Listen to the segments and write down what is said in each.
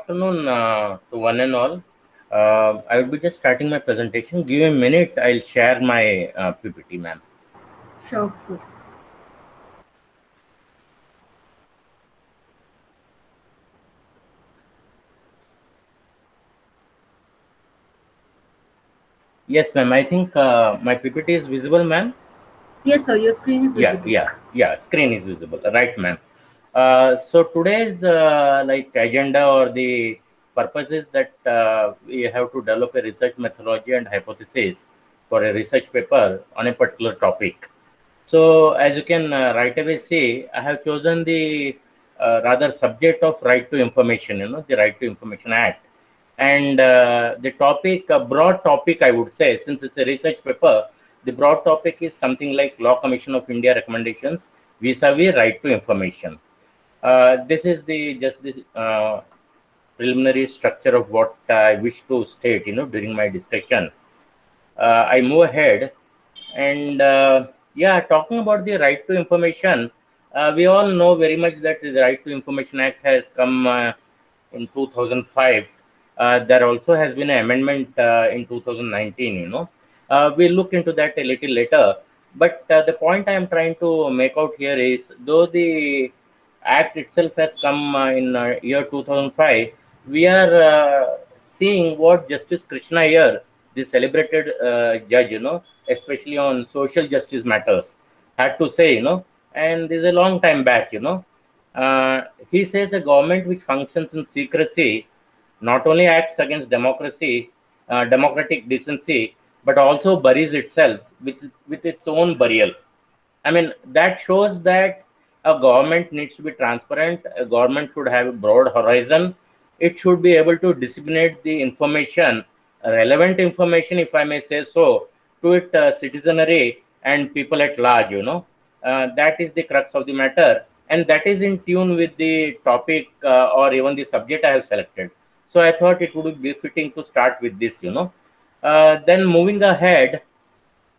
afternoon to one and all. I will be just starting my presentation. Give me a minute. I'll share my PPT, ma'am. Sure, sir. Yes, ma'am. I think my PPT is visible, ma'am. Yes, sir. Your screen is visible. Yeah. Screen is visible. Right, ma'am. So today's agenda or the purpose is that we have to develop a research methodology and hypothesis for a research paper on a particular topic. So as you can right away see, I have chosen the rather subject of right to information, the Right to Information Act. And the topic, a broad topic, I would say, since it's a research paper, the broad topic is something like Law Commission of India recommendations vis-a-vis right to information. This is the preliminary structure of what I wish to state, during my discussion. I move ahead and talking about the right to information, we all know very much that the Right to Information Act has come in 2005. There also has been an amendment in 2019. We'll look into that a little later. But the point I am trying to make out here is, though the Act itself has come in year 2005, we are seeing what Justice Krishna Iyer, the celebrated judge, especially on social justice matters, had to say, and this is a long time back, he says a government which functions in secrecy not only acts against democracy, democratic decency, but also buries itself with its own burial. I mean, that shows that a government needs to be transparent. A government should have a broad horizon. It should be able to disseminate the information, relevant information, if I may say so, to its citizenry and people at large. That is the crux of the matter, and that is in tune with the topic or even the subject I have selected. So I thought it would be fitting to start with this. Then moving ahead,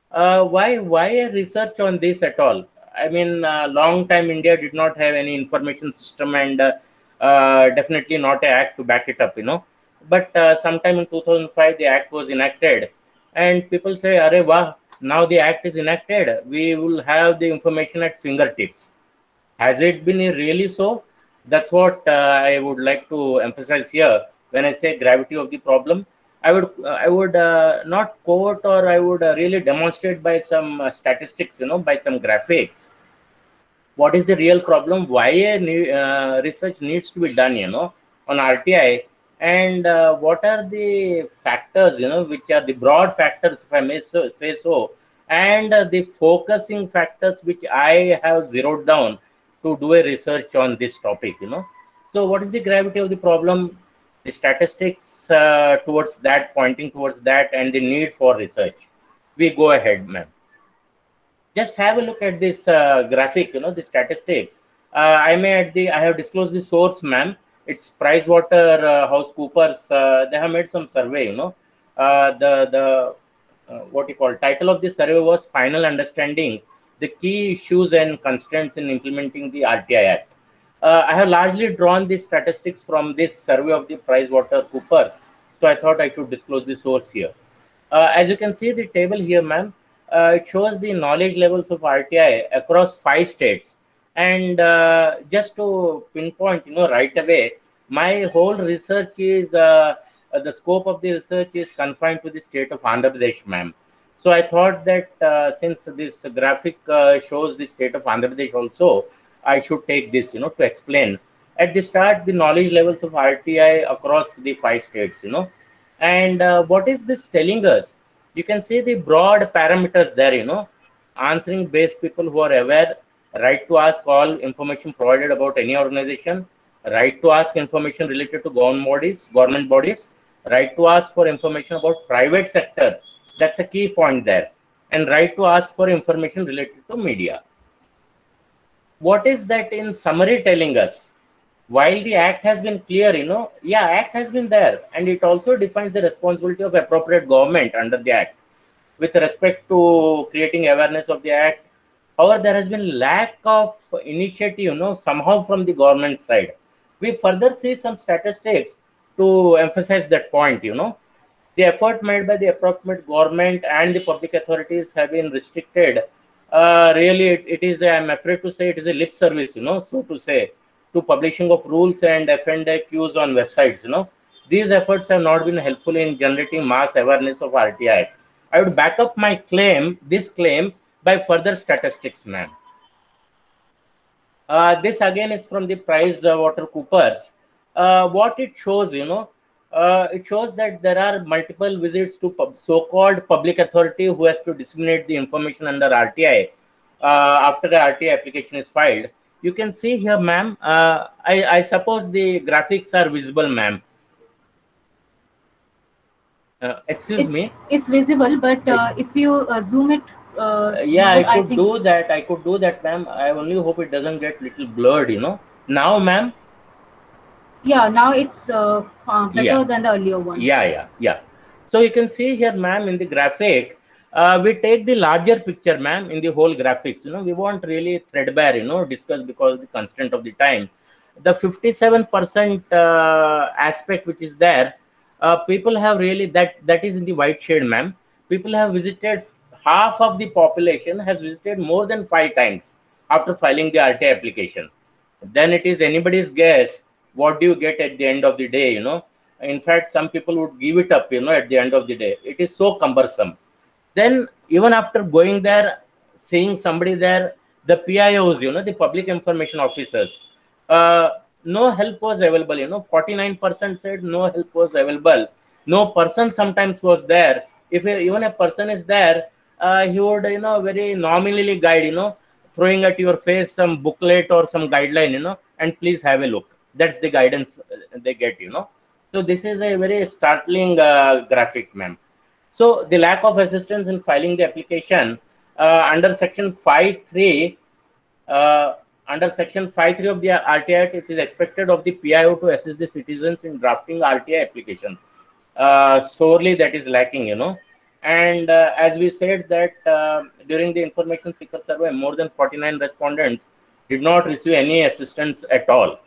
why a research on this at all? I mean, long time India did not have any information system, and definitely not an act to back it up. But sometime in 2005 the act was enacted, and people say, "Arey wah! Now the act is enacted. We will have the information at fingertips." Has it been really so? That's what I would like to emphasize here when I say gravity of the problem. I would not quote, or I would really demonstrate by some statistics, by some graphics. What is the real problem? Why a research needs to be done, on RTI, and what are the factors, which are the broad factors, if I may say so, and the focusing factors which I have zeroed down to do a research on this topic. So, what is the gravity of the problem? The statistics towards that, pointing towards that, and the need for research. We go ahead, ma'am. Just have a look at this graphic, the statistics. I have disclosed the source, ma'am. It's PricewaterhouseCoopers. They have made some survey, the what you call title of the survey was Final Understanding the Key Issues and Constraints in Implementing the RTI Act. I have largely drawn the statistics from this survey of the PricewaterhouseCoopers, so I thought I should disclose the source here. As you can see the table here, ma'am, it shows the knowledge levels of RTI across 5 states. And just to pinpoint, right away, my whole research is, the scope of the research is confined to the state of Andhra Pradesh, ma'am. So I thought that since this graphic shows the state of Andhra Pradesh also, I should take this, to explain. At the start, the knowledge levels of RTI across the 5 states, And what is this telling us? You can see the broad parameters there, answering base people who are aware, right to ask all information provided about any organization, right to ask information related to government bodies, right to ask for information about private sector. That's a key point there. And right to ask for information related to media. What is that in summary telling us? While the act has been clear, act has been there, and it also defines the responsibility of appropriate government under the act with respect to creating awareness of the act. However, there has been lack of initiative, somehow from the government side. We further see some statistics to emphasize that point, the effort made by the appropriate government and the public authorities have been restricted. Really, it is, I'm afraid to say, it is a lip service, so to say, to publishing of rules and FNDQs on websites, These efforts have not been helpful in generating mass awareness of RTI. I would back up my claim, this claim, by further statistics, ma'am. This again is from the PricewaterhouseCoopers. What it shows, it shows that there are multiple visits to so-called public authority who has to disseminate the information under RTI after the RTI application is filed. You can see here, ma'am, I suppose the graphics are visible, ma'am. Excuse me. It's visible, but if you zoom it, yeah, I could do that. I could do that, ma'am. I only hope it doesn't get little blurred, Now, ma'am. Yeah, now it's better than the earlier one. Yeah. So you can see here, ma'am, in the graphic, we take the larger picture, ma'am, in the whole graphics. We won't really threadbare, discuss because of the constraint of the time. The 57% aspect which is there, people have really, that is in the white shade, ma'am. People have visited, half of the population has visited more than 5 times after filing the RTI application. Then it is anybody's guess what do you get at the end of the day, In fact, some people would give it up, at the end of the day. It is so cumbersome. Then even after going there, seeing somebody there, the PIOs, the public information officers, no help was available, 49% said no help was available. No person sometimes was there. If even a person is there, he would, very nominally guide, throwing at your face some booklet or some guideline, and please have a look. That's the guidance they get, So this is a very startling graphic, ma'am. So the lack of assistance in filing the application under Section 5.3, under Section 5.3 of the RTI Act, it is expected of the PIO to assist the citizens in drafting RTI applications. Sorely that is lacking, And as we said that during the information seeker survey, more than 49 respondents did not receive any assistance at all.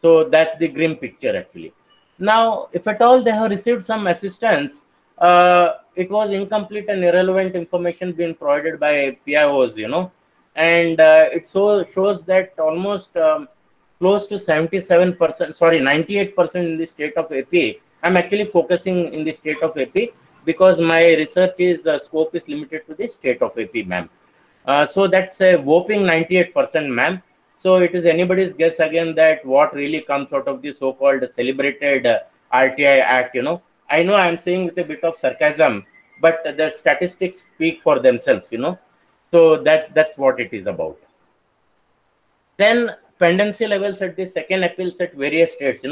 So that's the grim picture actually. Now, if at all they have received some assistance, it was incomplete and irrelevant information being provided by PIOs, and it shows that almost close to 77%, sorry, 98% in the state of AP. I'm actually focusing in the state of AP because my research is scope is limited to the state of AP, ma'am. So that's a whopping 98%, ma'am. So it is anybody's guess again that what really comes out of the so-called celebrated RTI Act, I know I'm saying with a bit of sarcasm, but the statistics speak for themselves, So that's what it is about. Then pendency levels at the second appeals at various states,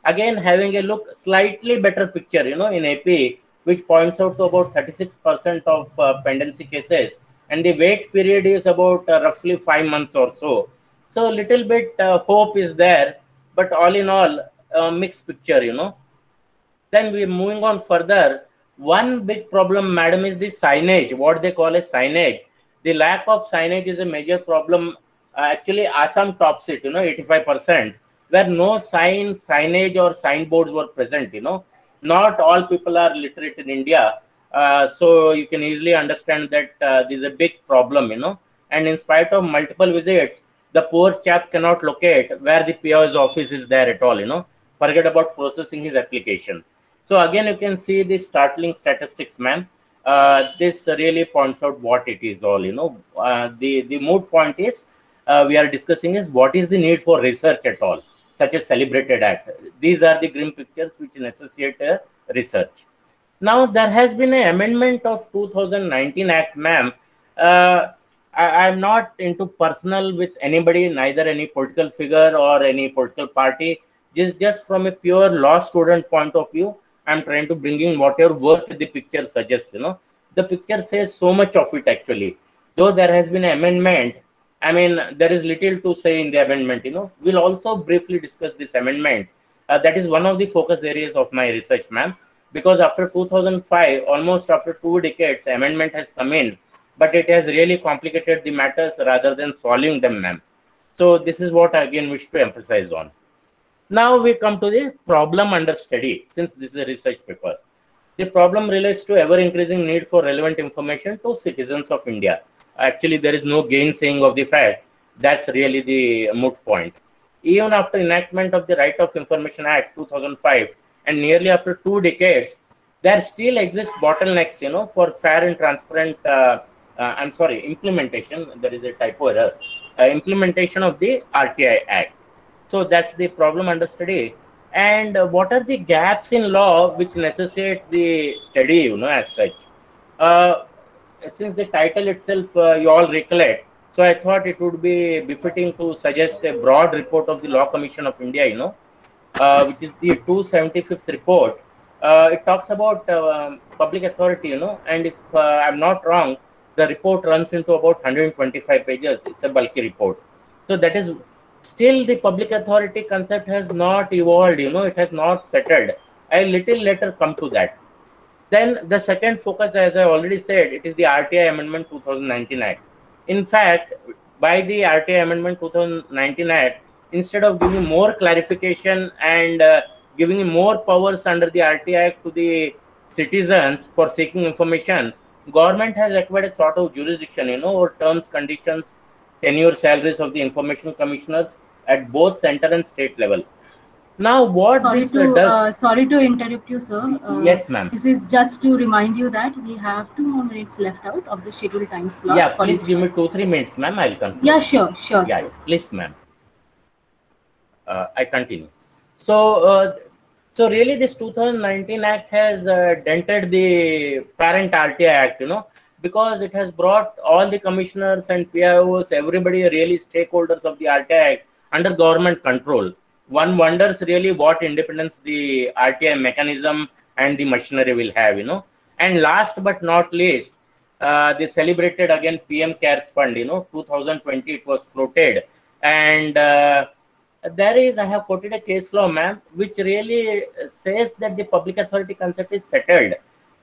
Again, having a look, slightly better picture, in AP, which points out to about 36% of pendency cases. And the wait period is about roughly 5 months or so. So a little bit hope is there, but all in all, mixed picture, Then we're moving on further. One big problem, madam, is the signage, what they call as signage. The lack of signage is a major problem. Actually, Assam tops it, 85%, where no signage or signboards were present, Not all people are literate in India. So you can easily understand that this is a big problem, And in spite of multiple visits, the poor chap cannot locate where the PIO's office is there at all, Forget about processing his application. So again, you can see the startling statistics, ma'am. This really points out what it is all, The moot point is we are discussing is what is the need for research at all, such as celebrated act. These are the grim pictures which necessitate research. Now, there has been an amendment of 2019 Act, ma'am. I'm not into personal with anybody, neither any political figure or any political party. Just from a pure law student point of view, I'm trying to bring in whatever work the picture suggests, The picture says so much of it actually. Though there has been an amendment, I mean, there is little to say in the amendment, We'll also briefly discuss this amendment. That is one of the focus areas of my research, ma'am. Because after 2005, almost after 2 decades, amendment has come in, but it has really complicated the matters rather than solving them, ma'am. So this is what I again wish to emphasize on. Now we come to the problem under study, since this is a research paper. The problem relates to ever-increasing need for relevant information to citizens of India. Actually, there is no gainsaying of the fact. That's really the moot point. Even after enactment of the Right of Information Act 2005 and nearly after 2 decades, there still exist bottlenecks, for fair and transparent, implementation. There is a typo error. Implementation of the RTI Act. So that's the problem under study. And what are the gaps in law which necessitate the study, as such? Since the title itself, you all recollect, so I thought it would be befitting to suggest a broad report of the Law Commission of India, which is the 275th report. It talks about public authority, and if I'm not wrong, the report runs into about 125 pages. It's a bulky report. So that is still the public authority concept has not evolved, it has not settled. I'll little later come to that. Then the second focus, as I already said, it is the RTI Amendment 2019 Act. In fact, by the RTI Amendment 2019 Act, instead of giving more clarification and giving more powers under the RTI Act to the citizens for seeking information, government has acquired a sort of jurisdiction, over terms, conditions, tenure, salaries of the information commissioners at both center and state level. Now, what this does... sorry to interrupt you, sir. Yes, ma'am. This is just to remind you that we have 2 more minutes left out of the scheduled time slot. Yeah, please give me 2-3 minutes, ma'am. I'll conclude. Yeah, sure, yeah, sir. Please, ma'am. I continue. So, so really, this 2019 Act has dented the parent RTI Act, because it has brought all the commissioners and PIOs, everybody, really stakeholders of the RTI Act under government control. One wonders really what independence the RTI mechanism and the machinery will have, And last but not least, they celebrated again PM CARES Fund, 2020 it was floated. And there is, I have quoted a case law, ma'am, which really says that the public authority concept is settled.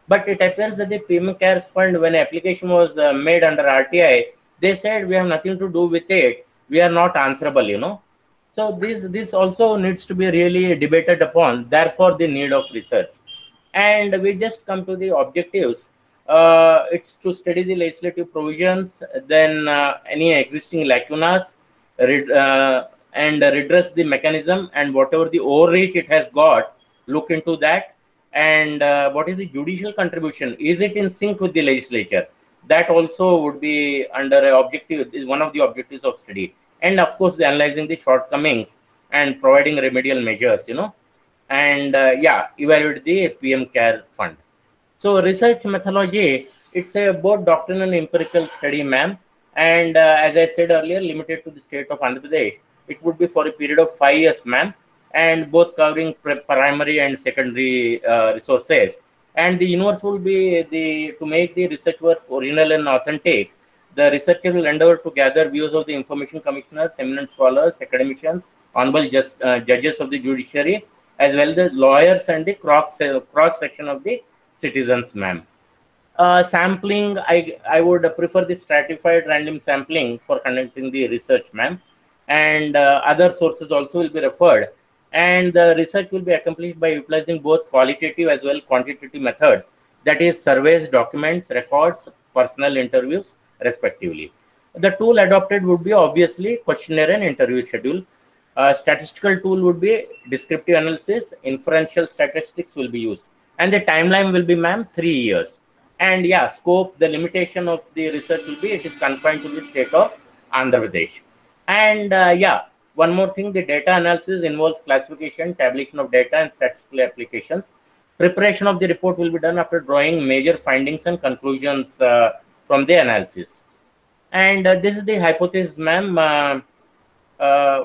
But it appears that the PM CARES Fund, when application was made under RTI, they said we have nothing to do with it. We are not answerable, So this also needs to be really debated upon. Therefore, the need of research. And we just come to the objectives. It's to study the legislative provisions, then any existing lacunas, and redress the mechanism, and whatever the overreach it has got, look into that. And what is the judicial contribution? Is it in sync with the legislature? That also would be under an objective, is one of the objectives of study. And of course, the analyzing the shortcomings and providing remedial measures, and evaluate the PM CARE Fund. So research methodology, it's a both doctrinal and empirical study, ma'am. And as I said earlier, limited to the state of Andhra Pradesh. It would be for a period of 5 years, ma'am, and both covering primary and secondary resources. And the universe will be to make the research work original and authentic. The researcher will endeavor to gather views of the information commissioners, eminent scholars, academicians, honorable judges of the judiciary, as well as the lawyers and the cross section of the citizens, ma'am. Sampling, I would prefer the stratified random sampling for conducting the research, ma'am. And other sources also will be referred. And the research will be accomplished by utilizing both qualitative as well quantitative methods, that is surveys, documents, records, personal interviews, respectively. The tool adopted would be obviously questionnaire and interview schedule. Statistical tool would be descriptive analysis, inferential statistics will be used. And the timeline will be, ma'am, 3 years. And yeah, scope, the limitation of the research will be, it is confined to the state of Andhra Pradesh. And one more thing, the data analysis involves classification, tabulation of data, and statistical applications. Preparation of the report will be done after drawing major findings and conclusions from the analysis. And this is the hypothesis, ma'am.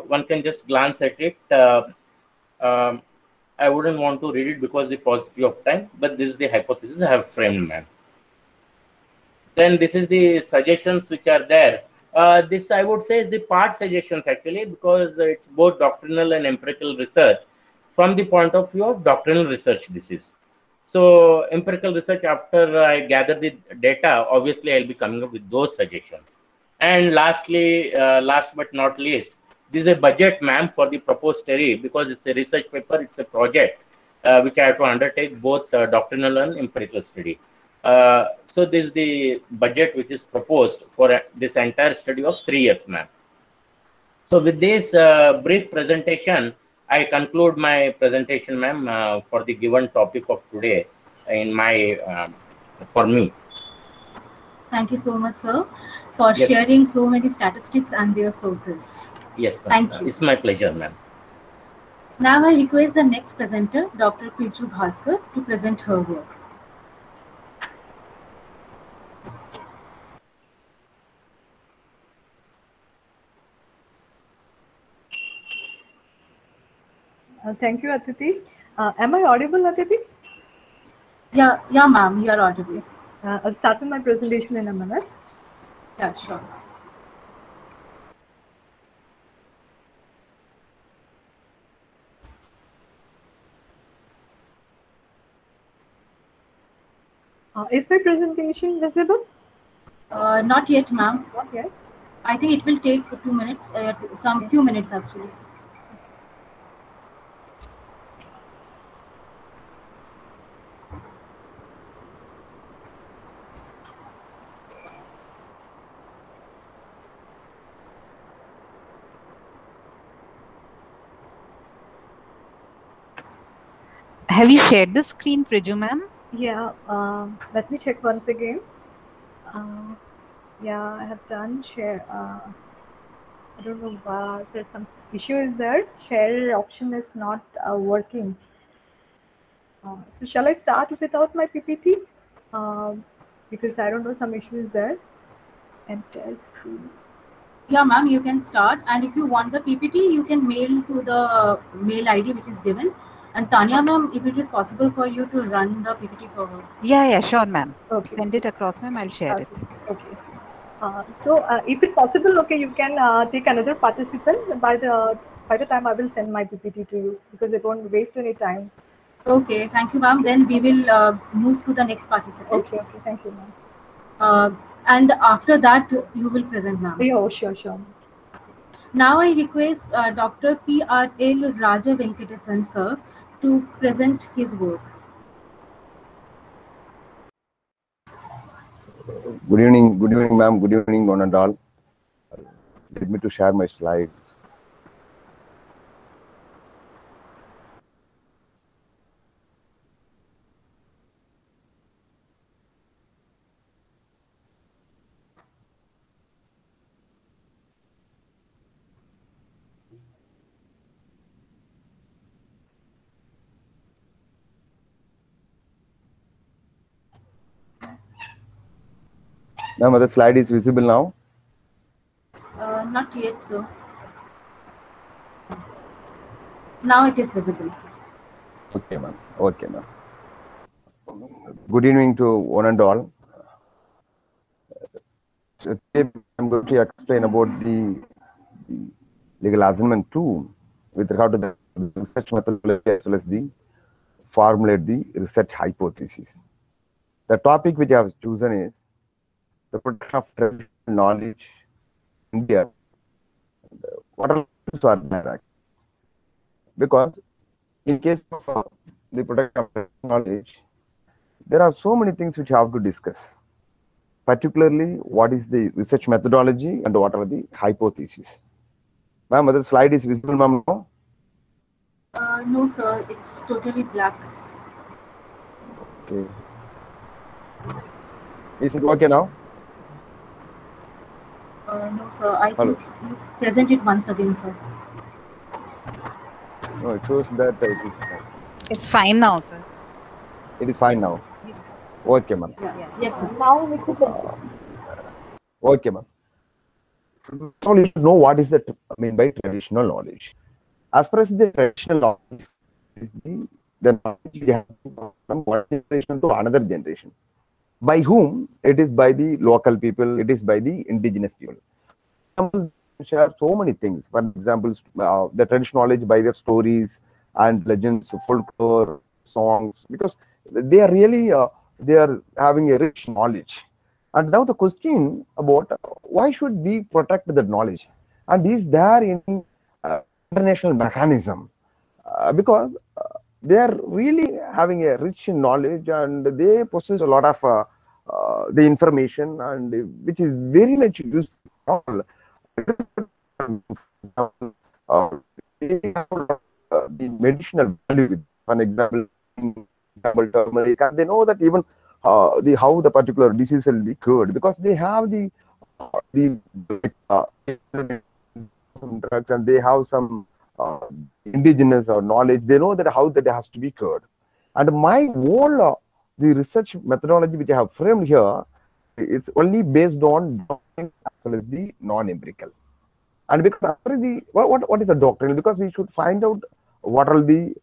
One can just glance at it. I wouldn't want to read it because the paucity of time, but this is the hypothesis I have framed, ma'am. Then this is the suggestions which are there. This I would say is the part suggestions actually, because it's both doctrinal and empirical research. From the point of view of doctrinal research, this is. So empirical research, after I gather the data, obviously I'll be coming up with those suggestions. And lastly, last but not least, This is a budget, ma'am, for the propository, because it's a research paper, it's a project which I have to undertake both doctrinal and empirical study. So this is the budget which is proposed for this entire study of 3 years, ma'am. So with this brief presentation, I conclude my presentation, ma'am, for the given topic of today in my for me. Thank you so much, sir, for sharing so many statistics and their sources. Yes, thank you. It's my pleasure, ma'am. Now I request the next presenter, Dr. Priju Bhaskar, to present her work. Thank you, Aditi. Am I audible, Aditi? Yeah, ma'am, you are audible. I'll start with my presentation in a minute. Yeah, sure. Is my presentation visible? Not yet, ma'am. Not yet. I think it will take 2 minutes, few minutes actually. Have you shared the screen, Priju ma'am? Yeah, let me check once again. Yeah, I have done share. I don't know why there's some issue is there. Share option is not working. So shall I start without my PPT? Because I don't know, some issue is there. Enter screen. Yeah, ma'am, you can start. And if you want the PPT, you can mail to the mail ID which is given. And Tanya, ma'am, if it is possible for you to run the PPT forward. Yeah, sure, ma'am. Okay. Send it across, ma'am. I'll share it. Okay. So if it's possible, okay, you can take another participant. By the time I will send my PPT to you, because it won't waste any time. Okay, thank you, ma'am. Then we will move to the next participant. Okay, thank you, ma'am. And after that, you will present, ma'am. Yeah, sure. Now I request Dr. P.R.L. Raja Venkatesan, sir, to present his work. Good evening, ma'am. Good evening, one and all. Let me to share my slides. Ma'am, the slide is visible now? Not yet, sir. Now it is visible. Okay, ma'am. Good evening to one and all. Today I'm going to explain about the legal assignment 2 with regard to the research methodology as well as the formulate the research hypothesis. The topic which I have chosen is the protection of traditional knowledge in India. What are there? Because in case of the protection of traditional knowledge, there are so many things which you have to discuss. Particularly, what is the research methodology and what are the hypotheses? Ma'am, the slide is visible, ma'am, now? No, sir. It's totally black. Okay. Is it okay now? No, sir. I think you present it once again, sir. No, it shows that it is. It's fine now, sir. It is fine now. Okay, ma'am. Yeah. Yes, sir. Now which is Okay, ma'am. Now you should know what is that mean by traditional knowledge. As far as the traditional knowledge is the knowledge we have from one generation to another generation. By whom? It is by the local people, it is by the indigenous people. Share so many things. For example, the traditional knowledge by way of stories and legends, folklore, songs, because they are really they are having a rich knowledge. And now the question about why should we protect that knowledge? And is there any international mechanism, because they are really having a rich knowledge and they possess a lot of the information, and which is very much useful. They have the medicinal value with, for example, turmeric, and they know that even how the particular disease will be cured, because they have the some drugs, and they have some indigenous or knowledge. They know that how that has to be cured. And my whole the research methodology which I have framed here, it's only based on doctrine as well as the non-empirical. And because the what is the doctrine? Because we should find out what are the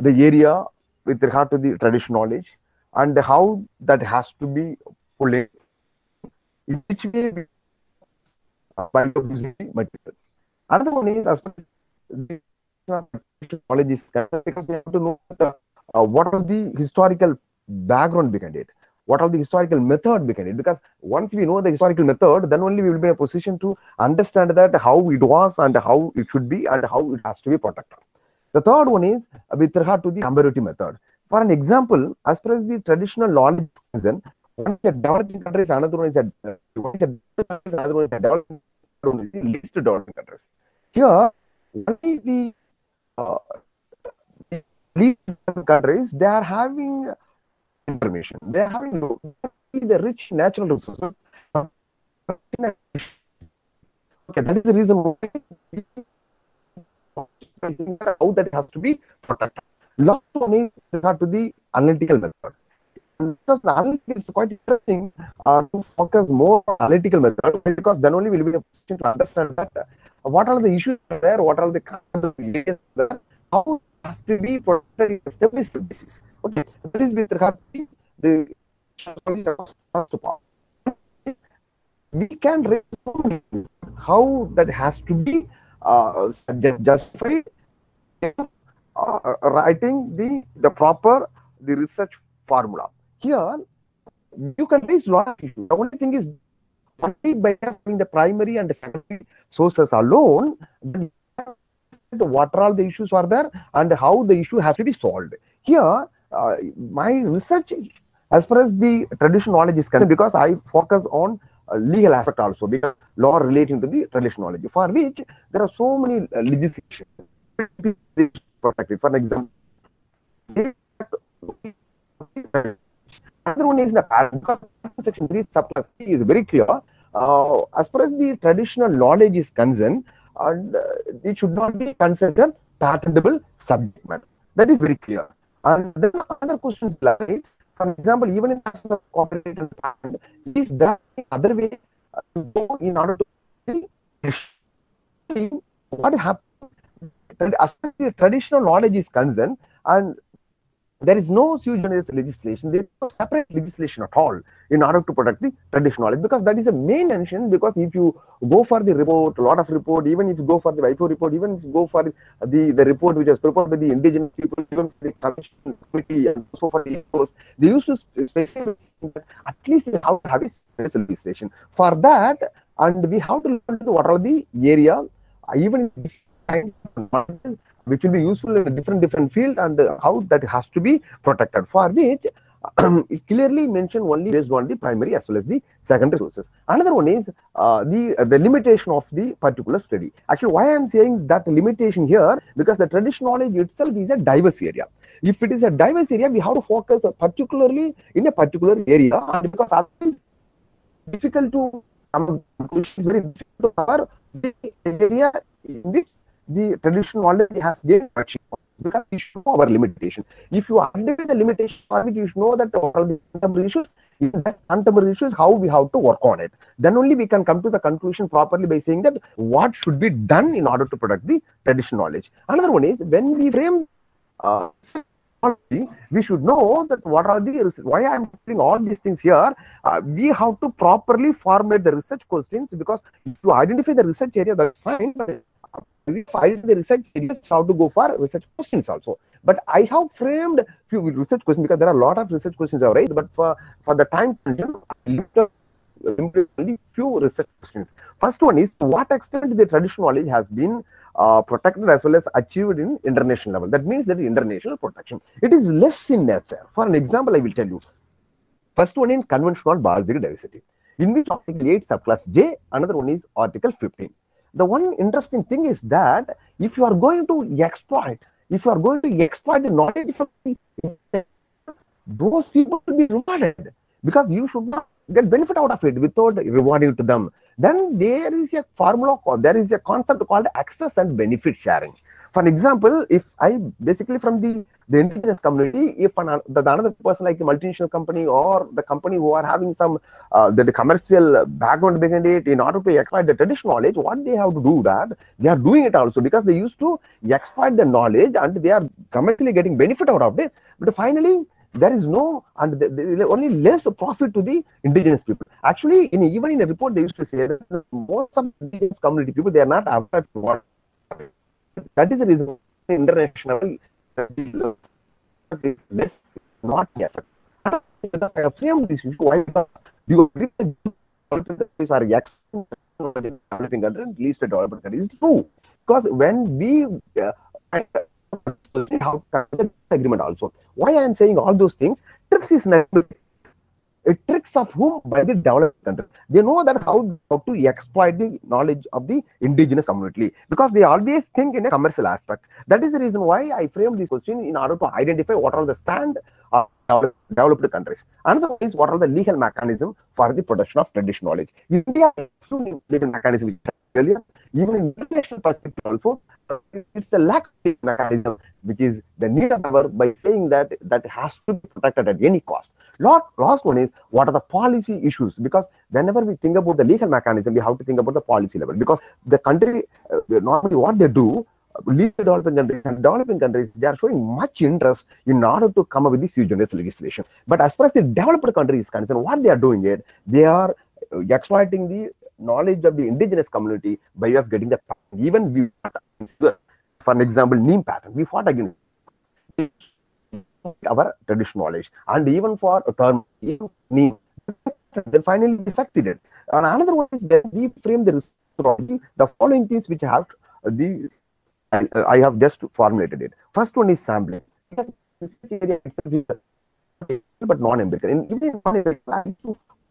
area with regard to the traditional knowledge and how that has to be pulled in which way by using the material. Another one is as far as the knowledge is concerned, because we have to know what are the historical background behind it, what are the historical method behind it, because once we know the historical method, then only we will be in a position to understand that how it was and how it should be and how it has to be protected. The third one is with regard to the comparative method. For an example, as far as the traditional knowledge is concerned, one is a developing countries, another one is a another one is a developing, one is the least developing countries. Here, only the least developing countries, they are having information. They are having the rich natural resources. Okay, that is the reason why how that has to be protected. Last one is regard to the analytical method. Because the analytical is quite interesting to focus more on analytical method, because then only we will be in a position to understand that what are the issues there, what are the kinds of areas there, how it has to be protected step by step basis. Okay, that is with regard to the we can raise how that has to be justified writing the proper research formula. Here you can raise a lot of issues. The only thing is only by having the primary and the secondary sources alone, what are all the issues are there and how the issue has to be solved. Here my research as far as the traditional knowledge is concerned, because I focus on legal aspect also, because law relating to the traditional knowledge, for which there are so many legislation protected. For example, another one is the patent, because section 3 subclass C is very clear. As far as the traditional knowledge is concerned, and it should not be considered patentable subject matter. That is very clear. And then other questions like, for example, even in the copyright and patent, is there other way to go in order to what happens as far as the traditional knowledge is concerned, and there is no sui generis legislation, there is no separate legislation at all in order to protect the traditional knowledge, because that is a main tension. Because if you go for the report, a lot of report, even if you go for the WIPO report, even if you go for the report which was prepared by the indigenous people, even for the commission committee and also for the ECOs, they used to specify that at least we have to have a special legislation for that, and we have to learn what are the area, even which will be useful in a different field, and how that has to be protected, for which it clearly mentioned only based on the primary as well as the secondary sources. Another one is the limitation of the particular study. Actually, why I am saying that limitation here, because the traditional knowledge itself is a diverse area. If it is a diverse area, we have to focus particularly in a particular area, and because otherwise difficult to it's very difficult to cover the area in which the traditional knowledge has gained much, because you should know our limitation. If you understand the limitation, you should know that all the contemporary issues, how we have to work on it. Then only we can come to the conclusion properly by saying that what should be done in order to protect the traditional knowledge. Another one is when we frame we should know that what are the, why I am putting all these things here, we have to properly formulate the research questions, because if you identify the research area, that's fine, but we find the research areas, how to go for research questions also. But I have framed few research questions, because there are a lot of research questions are raised, but for the time only few research questions. First one is, to what extent the traditional knowledge has been protected as well as achieved in international level. That means that international protection. It is less in nature. For an example, I will tell you. First one in conventional biological diversity, in which Article 8 subclass J, another one is Article 15. The one interesting thing is that if you are going to exploit, the knowledge from those people will be rewarded, because you should not get benefit out of it without rewarding to them. Then there is a formula, there is a concept called access and benefit sharing. For example, if I basically from the indigenous community, if the another person like the multinational company or the company who are having some the commercial background behind it, in order to exploit the traditional knowledge, what they have to do that they are doing it also because they used to exploit the knowledge and they are commercially getting benefit out of it. But finally, there is no, and only less profit to the indigenous people. Actually, even in a report, they used to say that most of the indigenous community people, they are not aware of what. That is the reason international is less, not yet. Because I have framed this issue, why? Because countries are developing countries, least developed countries. It's true. Because when we have agreement also. Why I am saying all those things? TRIPS is a tricks of whom? By the developed country. They know that how to exploit the knowledge of the indigenous community, because they always think in a commercial aspect. That is the reason why I framed this question in order to identify what are the stand of developed countries. Another one is what are the legal mechanism for the protection of traditional knowledge. India has legal mechanism earlier. Even in international perspective also, it's the lack of mechanism which is the need of our, by saying that has to be protected at any cost. Last one is what are the policy issues, because whenever we think about the legal mechanism, we have to think about the policy level, because the country normally what they do, least developing countries and developing countries, they are showing much interest in order to come up with this sui generis legislation. But as far as the developed countries is concerned, what they are doing it, they are exploiting the knowledge of the indigenous community by way of getting the patent. Even we, for an example, neem patent, we fought against our traditional knowledge, and even for a term neem, then finally we succeeded. And another one is that we frame the research, the following things which have I have just formulated it. First one is sampling, but non-empirical. In non-empirical,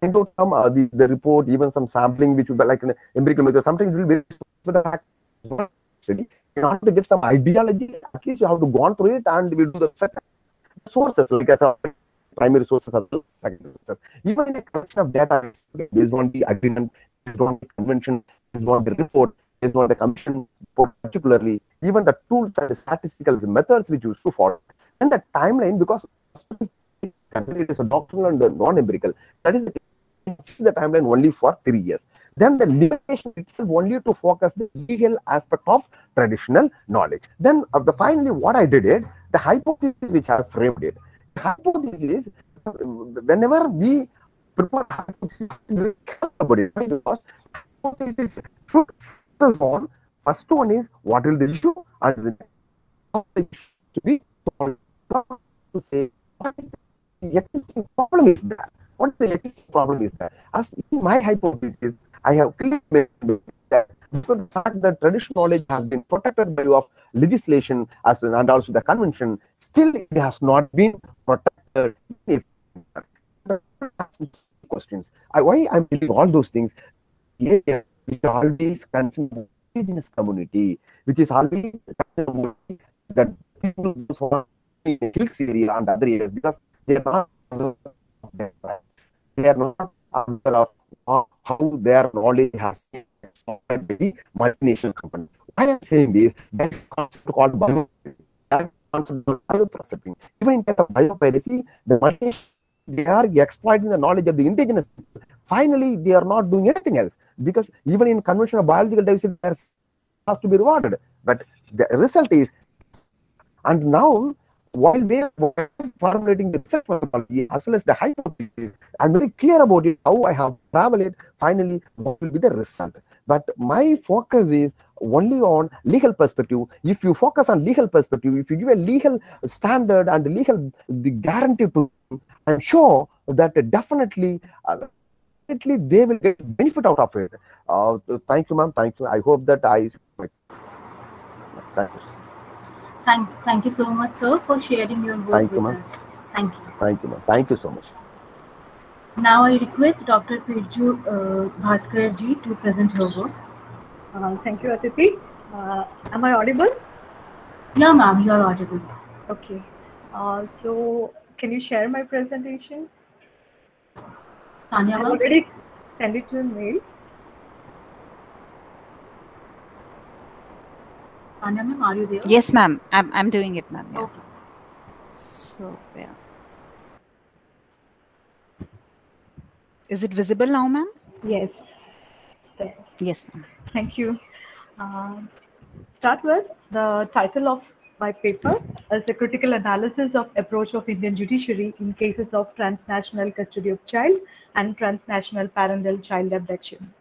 the report, even some sampling which would be like an empirical method, sometimes it will be with the fact study. In order to get some ideology, at least you have to go on through it, and we will do the sources, like as a primary sources as well, secondary sources. Even in a collection of data based on the agreement, based on the convention, based on the report, based on the commission report, particularly, even the tools and the statistical methods which used to follow. And the timeline, because it is a doctrinal and non-empirical, that is the timeline only for 3 years. Then the limitation itself only to focus the legal aspect of traditional knowledge. Then finally what I did it, the hypothesis which I have framed it. The hypothesis, whenever we prepare hypothesis, we care about it, because hypothesis should focus on, first one is what will the issue, and the to be to say what is the existing problem is that. What the existing problem is that, as in my hypothesis, I have clearly made that the fact that traditional knowledge has been protected by way of legislation as well, and also the convention, still it has not been protected. Questions. Why I'm doing all those things? We always concerned the indigenous community, which is always that people who in the hills area and other areas, because they are not their rights. They are not aware of how their knowledge has been by the multinational company. Why I am saying this, there is a concept called bioprocessing. Even in terms of biopiracy, they are exploiting the knowledge of the indigenous people. Finally, they are not doing anything else, because even in conventional biological diversity, there has to be rewarded. But the result is, and now, while we are formulating the research methodology as well as the hypothesis, I'm very clear about it, how I have traveled it, finally, what will be the result. But my focus is only on legal perspective. If you focus on legal perspective, if you give a legal standard and the guarantee to, I'm sure that definitely they will get benefit out of it. Thank you, ma'am. Thank you. I hope that Thank you. Thank you so much, sir, for sharing your work Thank you, with ma'am. us. Thank you. Thank you, ma'am. Thank you so much. Now I request Dr. Pirju Bhaskar ji to present her work. Thank you, Aditi. Am I audible? Yeah, ma'am, you are audible. Okay. So, can you share my presentation? Tanya, I ma'am. already sent it to the mail. Tanya, ma'am, are you there? Yes, ma'am. I'm doing it, ma'am. Yeah. Okay. So yeah. Is it visible now, ma'am? Yes. There. Yes, ma'am. Thank you. Start with the title of my paper as a critical analysis of approach of Indian judiciary in cases of transnational custody of child and transnational parental child abduction.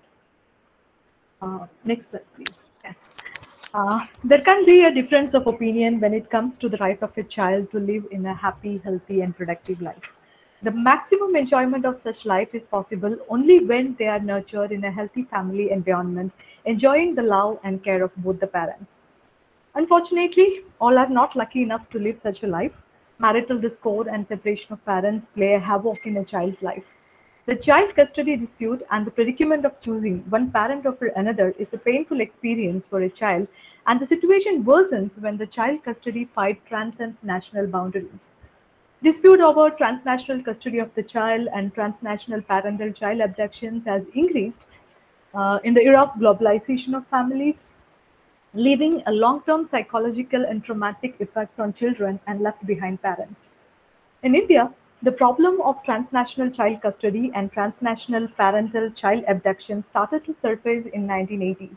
Next slide, please. Yeah. There can be a difference of opinion when it comes to the right of a child to live in a happy, healthy, and productive life. The maximum enjoyment of such life is possible only when they are nurtured in a healthy family environment, enjoying the love and care of both the parents. Unfortunately, all are not lucky enough to live such a life. Marital discord and separation of parents play a havoc in a child's life. The child custody dispute and the predicament of choosing one parent over another is a painful experience for a child, and the situation worsens when the child custody fight transcends national boundaries. Dispute over transnational custody of the child and transnational parental child abductions has increased in the era of globalization of families, leaving a long-term psychological and traumatic effects on children and left behind parents. In India, the problem of transnational child custody and transnational parental child abduction started to surface in 1980s.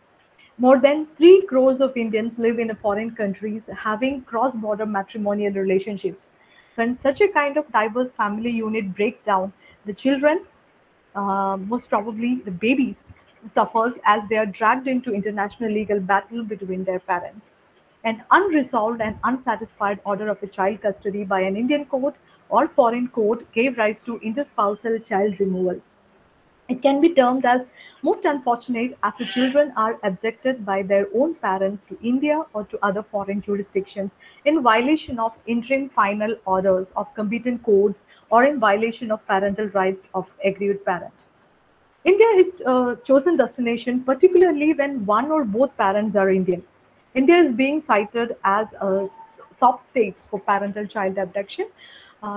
More than 3 crores of Indians live in foreign countries having cross-border matrimonial relationships. When such a kind of diverse family unit breaks down, the children, most probably the babies, suffers as they are dragged into international legal battle between their parents. An unresolved and unsatisfied order of a child custody by an Indian court or foreign court gave rise to interspousal child removal. It can be termed as most unfortunate after children are abducted by their own parents to India or to other foreign jurisdictions in violation of interim final orders of competent courts or in violation of parental rights of aggrieved parent. India is a chosen destination, particularly when one or both parents are Indian. India is being cited as a soft state for parental child abduction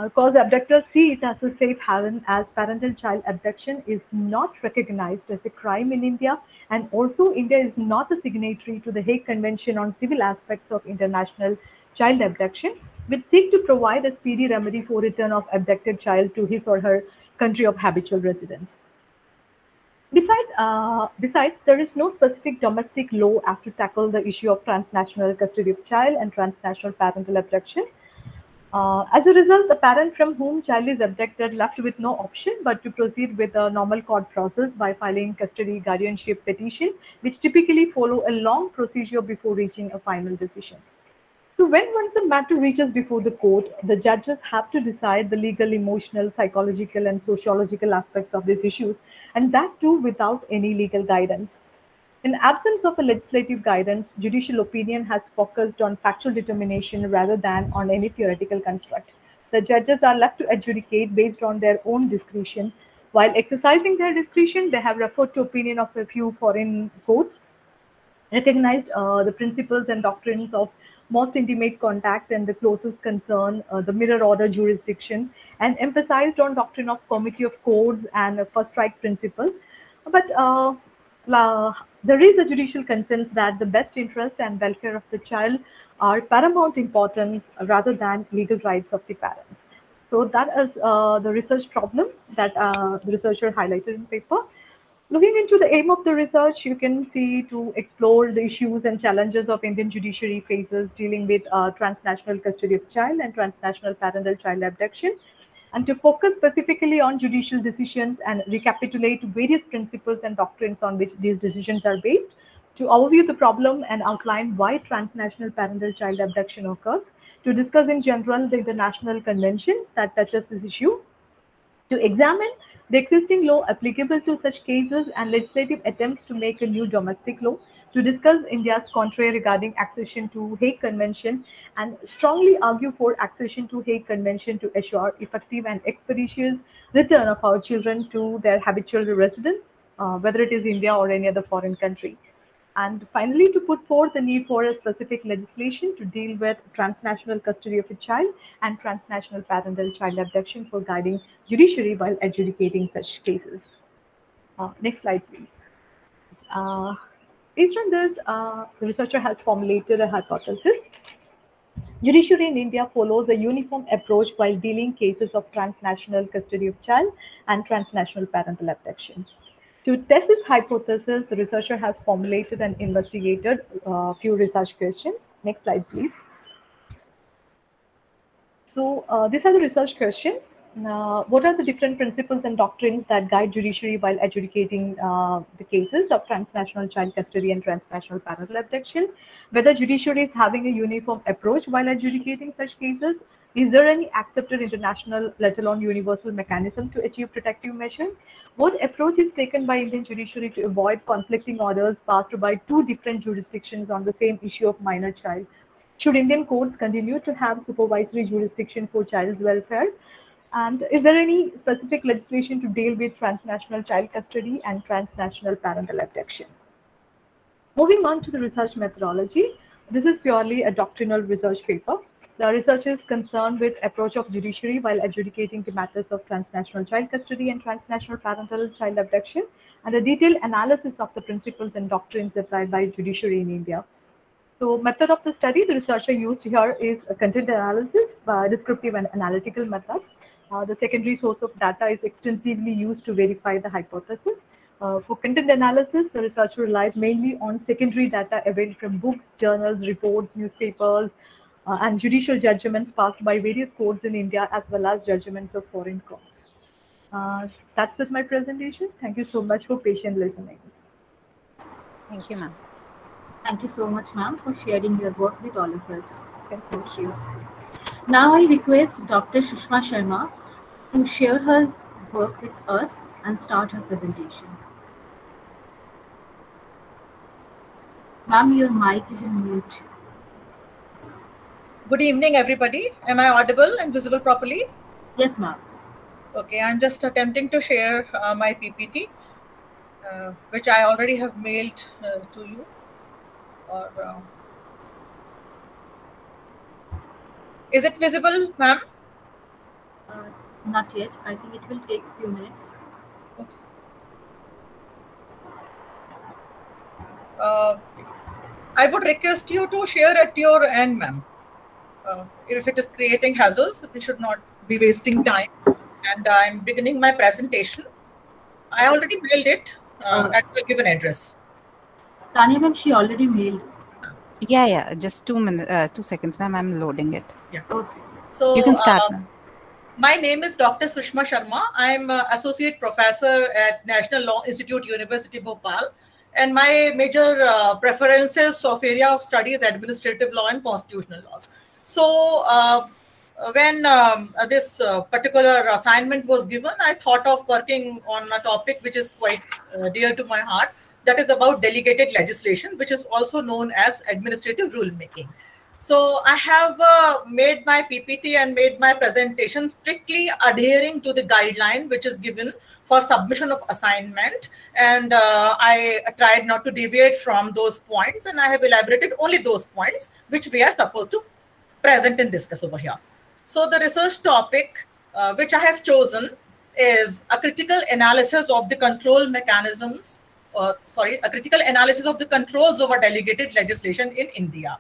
because abductors see it as a safe haven as parental child abduction is not recognized as a crime in India, and also India is not a signatory to the Hague Convention on Civil Aspects of International Child Abduction, which seek to provide a speedy remedy for return of abducted child to his or her country of habitual residence. Besides, there is no specific domestic law as to tackle the issue of transnational custody of child and transnational parental abduction. As a result, the parent from whom child is abducted left with no option but to proceed with a normal court process by filing custody guardianship petition, which typically follow a long procedure before reaching a final decision. So when once the matter reaches before the court, the judges have to decide the legal, emotional, psychological, and sociological aspects of these issues, and that too without any legal guidance. In absence of a legislative guidance, judicial opinion has focused on factual determination rather than on any theoretical construct. The judges are left to adjudicate based on their own discretion. While exercising their discretion, they have referred to opinion of a few foreign courts, recognized the principles and doctrines of most intimate contact and the closest concern, the mirror order jurisdiction, and emphasized on doctrine of committee of courts and first strike principle. But there is a judicial consensus that the best interest and welfare of the child are paramount importance rather than legal rights of the parents. So that is the research problem that the researcher highlighted in paper. Looking into the aim of the research, you can see to explore the issues and challenges of Indian judiciary faces dealing with transnational custody of child and transnational parental child abduction, and to focus specifically on judicial decisions and recapitulate various principles and doctrines on which these decisions are based, to overview the problem and outline why transnational parental child abduction occurs, to discuss in general the international conventions that touches this issue, to examine the existing law applicable to such cases and legislative attempts to make a new domestic law, to discuss India's contrary regarding accession to Hague Convention and strongly argue for accession to Hague Convention to assure effective and expeditious return of our children to their habitual residence, whether it is India or any other foreign country. And finally, to put forth the need for a specific legislation to deal with transnational custody of a child and transnational parental child abduction for guiding judiciary while adjudicating such cases. Next slide, please. Based on this, the researcher has formulated a hypothesis. Judiciary in India follows a uniform approach while dealing cases of transnational custody of child and transnational parental abduction. To test this hypothesis, the researcher has formulated and investigated a few research questions. Next slide, please. So these are the research questions. What are the different principles and doctrines that guide judiciary while adjudicating the cases of transnational child custody and transnational parental abduction? Whether judiciary is having a uniform approach while adjudicating such cases? Is there any accepted international, let alone universal mechanism to achieve protective measures? What approach is taken by Indian judiciary to avoid conflicting orders passed by two different jurisdictions on the same issue of minor child? Should Indian courts continue to have supervisory jurisdiction for child's welfare? And is there any specific legislation to deal with transnational child custody and transnational parental abduction? Moving on to the research methodology, this is purely a doctrinal research paper. The research is concerned with approach of judiciary while adjudicating the matters of transnational child custody and transnational parental child abduction, and a detailed analysis of the principles and doctrines applied by judiciary in India. So, method of the study, the researcher used here is a content analysis, descriptive and analytical methods. The secondary source of data is extensively used to verify the hypothesis. For content analysis, the researcher relied mainly on secondary data available from books, journals, reports, newspapers, and judicial judgments passed by various courts in India as well as judgments of foreign courts. That's with my presentation. Thank you so much for patient listening. Thank you, ma'am. Thank you so much, ma'am, for sharing your work with all of us. Thank you. Now I request Dr. Sushma Sharma to share her work with us and start her presentation. Ma'am, your mic is in mute. Good evening, everybody. Am I audible and visible properly? Yes, ma'am. Okay, I'm just attempting to share my PPT, which I already have mailed to you. Is it visible, ma'am? Not yet. I think it will take a few minutes. Okay. I would request you to share at your end, ma'am. If it is creating hazards, we should not be wasting time. And I'm beginning my presentation. I already mailed it at the given address. Tanya ma'am, she already mailed. Yeah. Just 2 minutes, 2 seconds, ma'am. I'm loading it. Yeah. Okay. So You can start, ma'am. My name is Dr. Sushma Sharma. I'm Associate Professor at National Law Institute, University Bhopal. And my major preferences of area of study is administrative law and constitutional laws. So when this particular assignment was given, I thought of working on a topic which is quite dear to my heart. That is about delegated legislation, which is also known as administrative rulemaking. So I have made my PPT and made my presentation strictly adhering to the guideline which is given for submission of assignment. And I tried not to deviate from those points, and I have elaborated only those points which we are supposed to present and discuss over here. So the research topic which I have chosen is a critical analysis of the control mechanisms, a critical analysis of the controls over delegated legislation in India.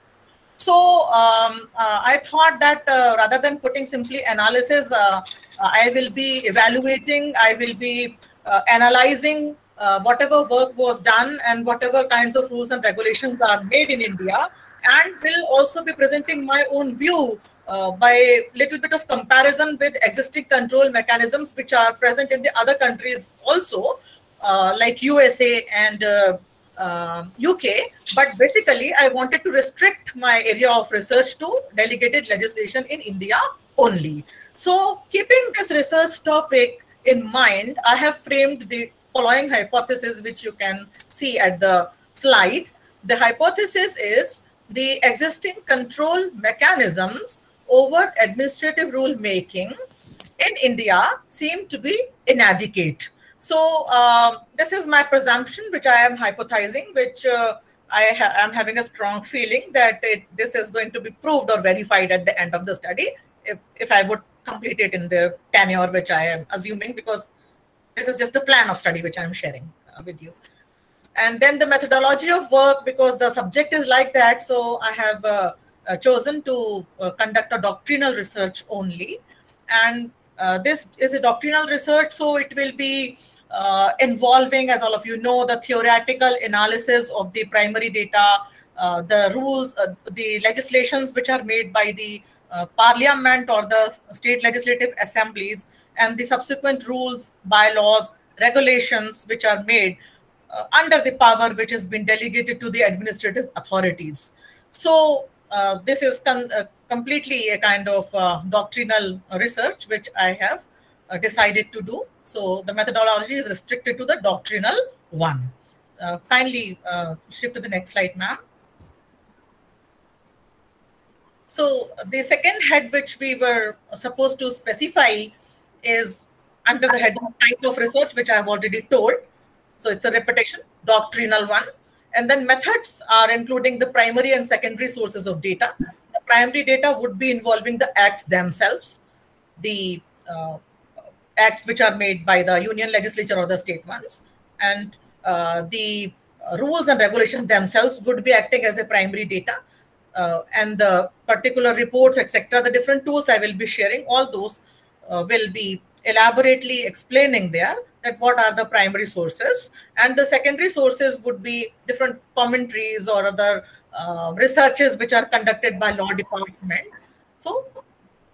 So I thought that rather than putting simply analysis, I will be evaluating, I will be analyzing whatever work was done and whatever kinds of rules and regulations are made in India, and will also be presenting my own view by little bit of comparison with existing control mechanisms which are present in the other countries also, like USA and UK. But basically, I wanted to restrict my area of research to delegated legislation in India only. So keeping this research topic in mind, I have framed the following hypothesis, which you can see at the slide, the hypothesis is the existing control mechanisms over administrative rule making in India seem to be inadequate. So this is my presumption, which I am hypothesizing, which I am having a strong feeling that this is going to be proved or verified at the end of the study if I would complete it in the tenure, which I am assuming, because this is just a plan of study which I am sharing with you. And then the methodology of work, because the subject is like that, so I have chosen to conduct a doctrinal research only. And this is a doctrinal research, so it will be involving, as all of you know, the theoretical analysis of the primary data, the rules, the legislations which are made by the parliament or the state legislative assemblies, and the subsequent rules, bylaws, regulations which are made under the power which has been delegated to the administrative authorities. So this is completely a kind of doctrinal research which I have decided to do. So the methodology is restricted to the doctrinal one. Kindly shift to the next slide, ma'am. So the second head which we were supposed to specify is under the head of type of research, which I have already told. So it's a repetition, doctrinal one. And then methods are including the primary and secondary sources of data. The primary data would be involving the acts themselves, the acts which are made by the union legislature or the state ones. And the rules and regulations themselves would be acting as a primary data. And the particular reports, etc., the different tools I will be sharing, all those will be elaborately explaining there that what are the primary sources, and the secondary sources would be different commentaries or other researches which are conducted by law department. So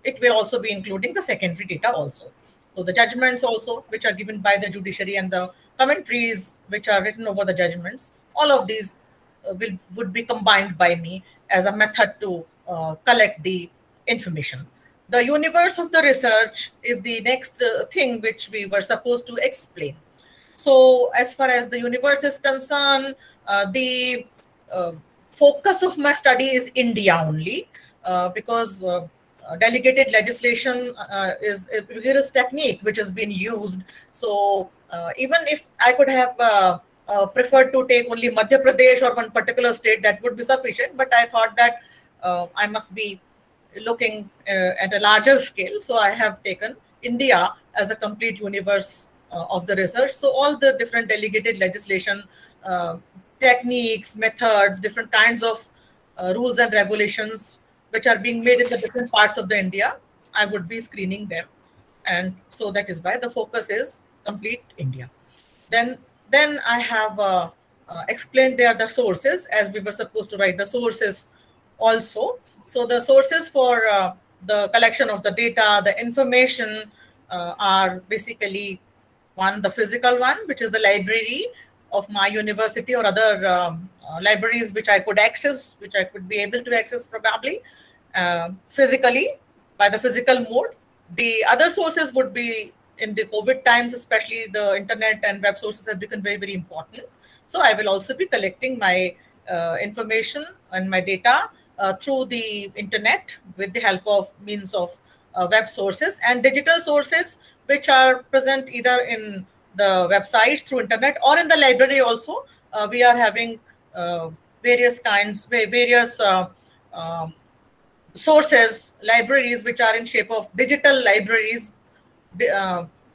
it will also be including the secondary data also. So the judgments also which are given by the judiciary and the commentaries which are written over the judgments, all of these would be combined by me as a method to collect the information. The universe of the research is the next thing which we were supposed to explain. So as far as the universe is concerned, the focus of my study is India only, because delegated legislation is a rigorous technique which has been used. So even if I could have preferred to take only Madhya Pradesh or one particular state, that would be sufficient. But I thought that I must be looking at a larger scale. So I have taken India as a complete universe of the research. So all the different delegated legislation, techniques, methods, different kinds of rules and regulations which are being made in the different parts of the India, I would be screening them. And so that is why the focus is complete India. Then I have explained there the sources, as we were supposed to write the sources also. So the sources for the collection of the data, the information are basically one, the physical one, which is the library of my university or other libraries which I could access, which I could be able to access probably physically by the physical mode. The other sources would be in the COVID times, especially the internet and web sources have become very, very important. So I will also be collecting my information and my data through the internet with the help of means of web sources and digital sources which are present either in the websites through internet or in the library also. We are having various sources, libraries which are in shape of digital libraries,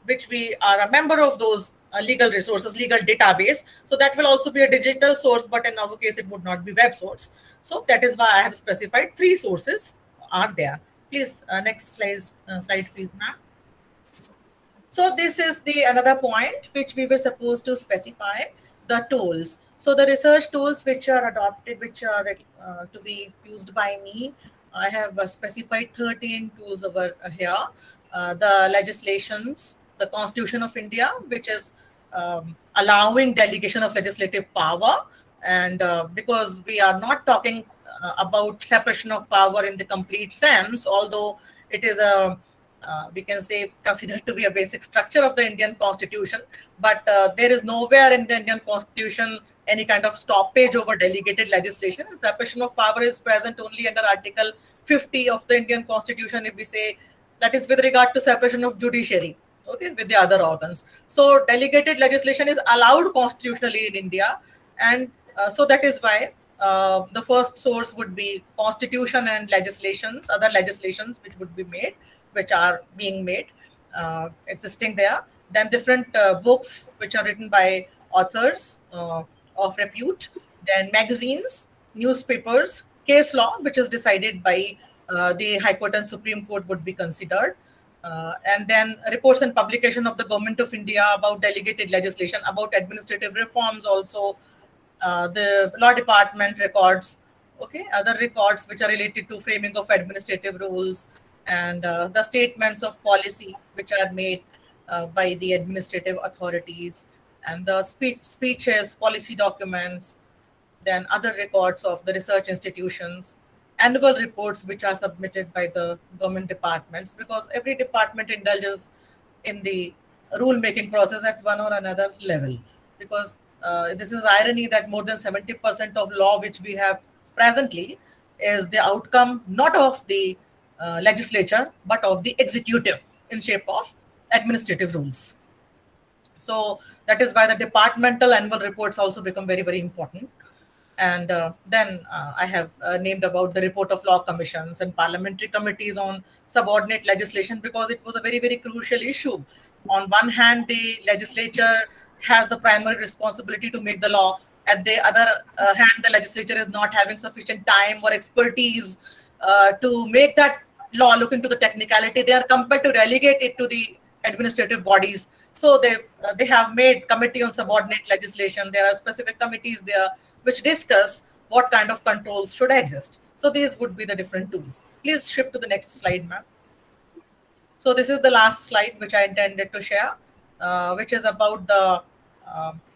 which we are a member of those legal resources, legal database. So that will also be a digital source, but in our case, it would not be web source. So that is why I have specified 3 sources are there. Please, next slide, please, ma'am. So this is the another point which we were supposed to specify, the tools. So the research tools which are adopted, which are to be used by me, I have specified 13 tools over here. The legislations, the Constitution of India, which is allowing delegation of legislative power. And because we are not talking about separation of power in the complete sense, although it is a, we can say, considered to be a basic structure of the Indian Constitution, but there is nowhere in the Indian Constitution any kind of stoppage over delegated legislation. Separation of power is present only under Article 50 of the Indian Constitution, if we say that is with regard to separation of judiciary, okay, with the other organs. So delegated legislation is allowed constitutionally in India, and so that is why the first source would be constitution and legislations, other legislations which would be made, which are being made, existing there. Then different books which are written by authors of repute. Then magazines, newspapers, case law, which is decided by the High Court and Supreme Court would be considered. And then reports and publication of the Government of India about delegated legislation, about administrative reforms also, the law department records, okay, other records which are related to framing of administrative rules, and the statements of policy which are made by the administrative authorities, and the speeches, policy documents, then other records of the research institutions, annual reports which are submitted by the government departments, because every department indulges in the rule-making process at one or another level. Because this is irony that more than 70% of law which we have presently is the outcome not of the legislature, but of the executive in shape of administrative rules. So that is why the departmental annual reports also become very, very important. And then I have named about the report of law commissions and parliamentary committees on subordinate legislation, because it was a very, very crucial issue. On one hand, the legislature has the primary responsibility to make the law. At the other hand, the legislature is not having sufficient time or expertise to make that law look into the technicality. They are compelled to relegate it to the administrative bodies. So they have made committee on subordinate legislation. There are specific committees there which discuss what kind of controls should exist. So these would be the different tools. Please shift to the next slide, ma'am. So this is the last slide which I intended to share, which is about the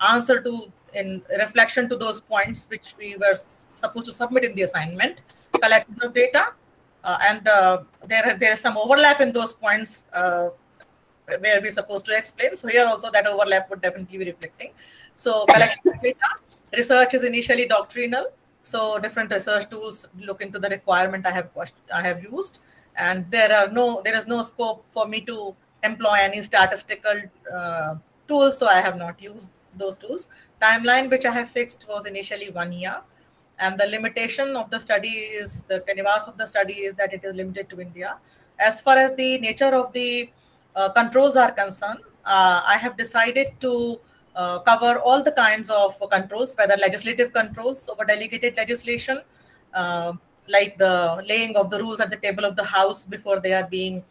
answer to, in reflection to those points which we were supposed to submit in the assignment, collection of data, and there is some overlap in those points where we're supposed to explain. So here also that overlap would definitely be reflecting. So collection of data, research is initially doctrinal. So different research tools look into the requirement I have used, and there is no scope for me to employ any statistical tools, so I have not used those tools. Timeline which I have fixed was initially 1 year, and the limitation of the study is, the canvas of the study is that it is limited to India. As far as the nature of the controls are concerned, I have decided to cover all the kinds of controls, whether legislative controls over delegated legislation, like the laying of the rules at the table of the House before they are being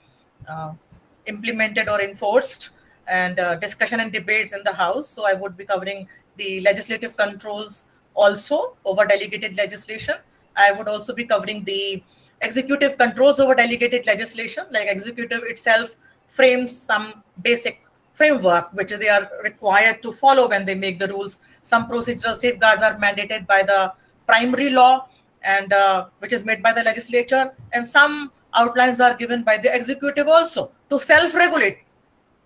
implemented or enforced, and discussion and debates in the House. So I would be covering the legislative controls also over delegated legislation. I would also be covering the executive controls over delegated legislation, like executive itself frames some basic framework which they are required to follow when they make the rules. Some procedural safeguards are mandated by the primary law, and which is made by the legislature, and some outlines are given by the executive also to self-regulate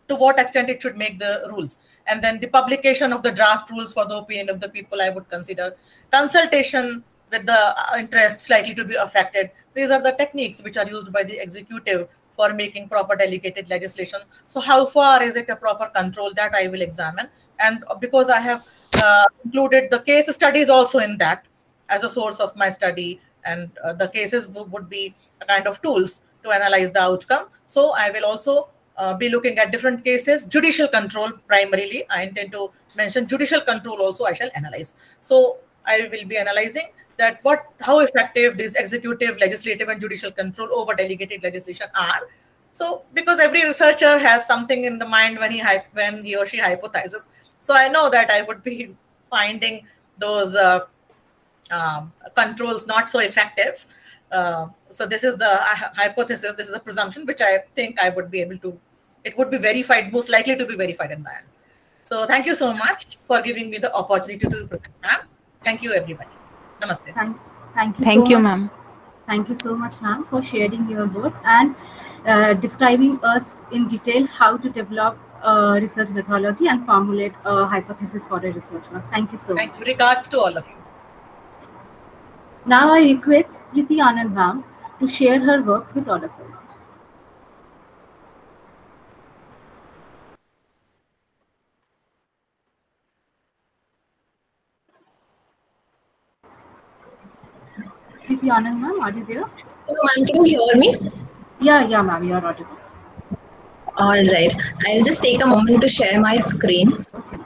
to what extent it should make the rules. And then the publication of the draft rules for the opinion of the people I would consider. Consultation with the interests likely to be affected. These are the techniques which are used by the executive for making proper delegated legislation. So how far is it a proper control, that I will examine. And because I have included the case studies also in that as a source of my study, and the cases would be a kind of tools to analyze the outcome. So I will also be looking at different cases. Judicial control primarily, I intend to mention judicial control also I shall analyze. So I will be analyzing that how effective these executive, legislative and judicial control over delegated legislation are. So because every researcher has something in the mind when he or she hypothesizes. So I know that I would be finding those controls not so effective. So this is the hypothesis, this is the presumption which I think I would be able to, it would be verified, most likely to be verified in the end. So thank you so much for giving me the opportunity to present, ma'am. Thank you, everybody. Namaste. Thank you, ma'am. Thank you so much, ma'am, for sharing your work and describing us in detail how to develop research methodology and formulate a hypothesis for a research work. Thank you so much. Thank you. Regards to all of you. Now I request Preeti Anand ma'am to share her work with all of us. Preeti Anand ma'am, are you there? Hello, ma'am, can you hear me? Yeah, ma'am, you are audible. All right. I'll just take a moment to share my screen. Okay.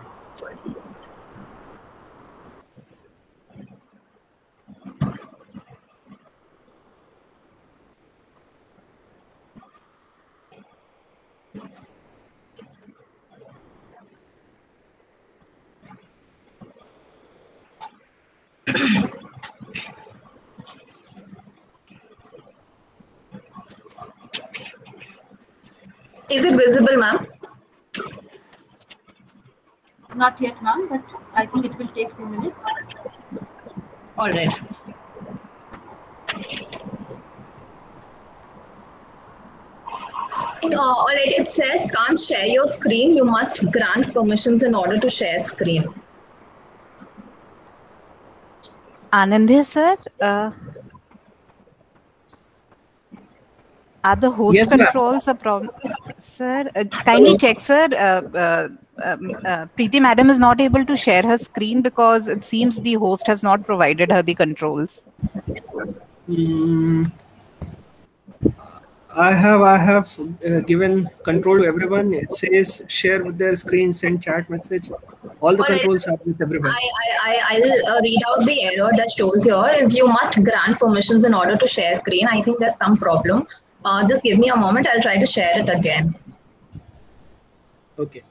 Is it visible, ma'am? Not yet, ma'am, but I think it will take 2 minutes. All right. All right, it says can't share your screen. You must grant permissions in order to share screen. Anandya sir, are the host Yes, ma'am. controls a problem? Sir, kindly check, sir. Preeti madam is not able to share her screen because it seems the host has not provided her the controls. I have given control to everyone. It says share with their screen, send chat message. All the controls are with everyone. I'll read out the error that shows here is you must grant permissions in order to share screen. I think there's some problem. Just give me a moment. I'll try to share it again. Okay.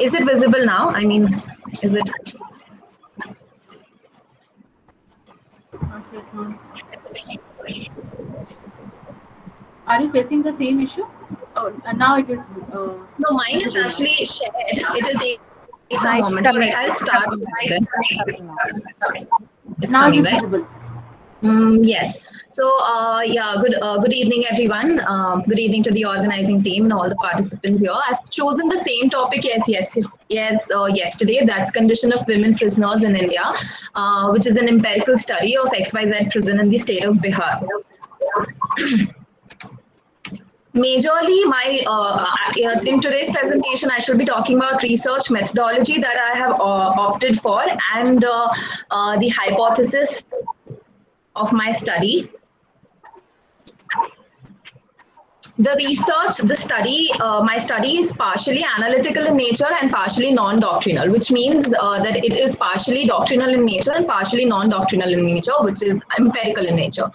Is it visible now? I mean, is it? Not yet, ma'am. Are you facing the same issue? Oh, now it is. No, mine is actually shared. It will take a moment. All right, I'll start with it. It's Now it coming, is right? visible. Yes. So, yeah, good evening, everyone. Good evening to the organizing team and all the participants here. I've chosen the same topic yesterday. That's condition of women prisoners in India, which is an empirical study of XYZ prison in the state of Bihar. Majorly, in today's presentation, I shall be talking about research methodology that I have opted for and the hypothesis of my study. My study is partially analytical in nature and partially non-doctrinal, which means that it is partially doctrinal in nature and partially non-doctrinal in nature, which is empirical in nature.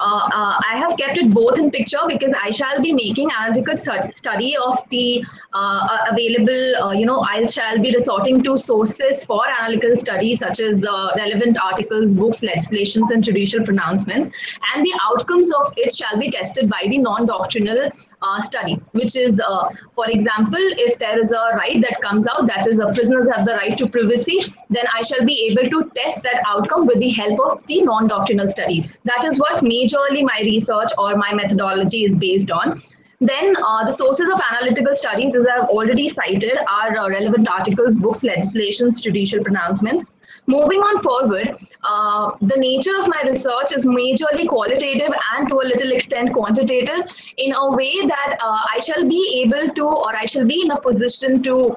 I have kept it both in picture because I shall be making analytical study of the available, I shall be resorting to sources for analytical study such as relevant articles, books, legislations, and judicial pronouncements. And the outcomes of it shall be tested by the non-doctrinal study, which is, for example, if there is a right that comes out, that is prisoners have the right to privacy, then I shall be able to test that outcome with the help of the non-doctrinal study. That is what majorly my research or my methodology is based on. Then the sources of analytical studies, as I've already cited, are relevant articles, books, legislations, judicial pronouncements. Moving on forward, the nature of my research is majorly qualitative and to a little extent quantitative in a way that I shall be able to, or I shall be in a position to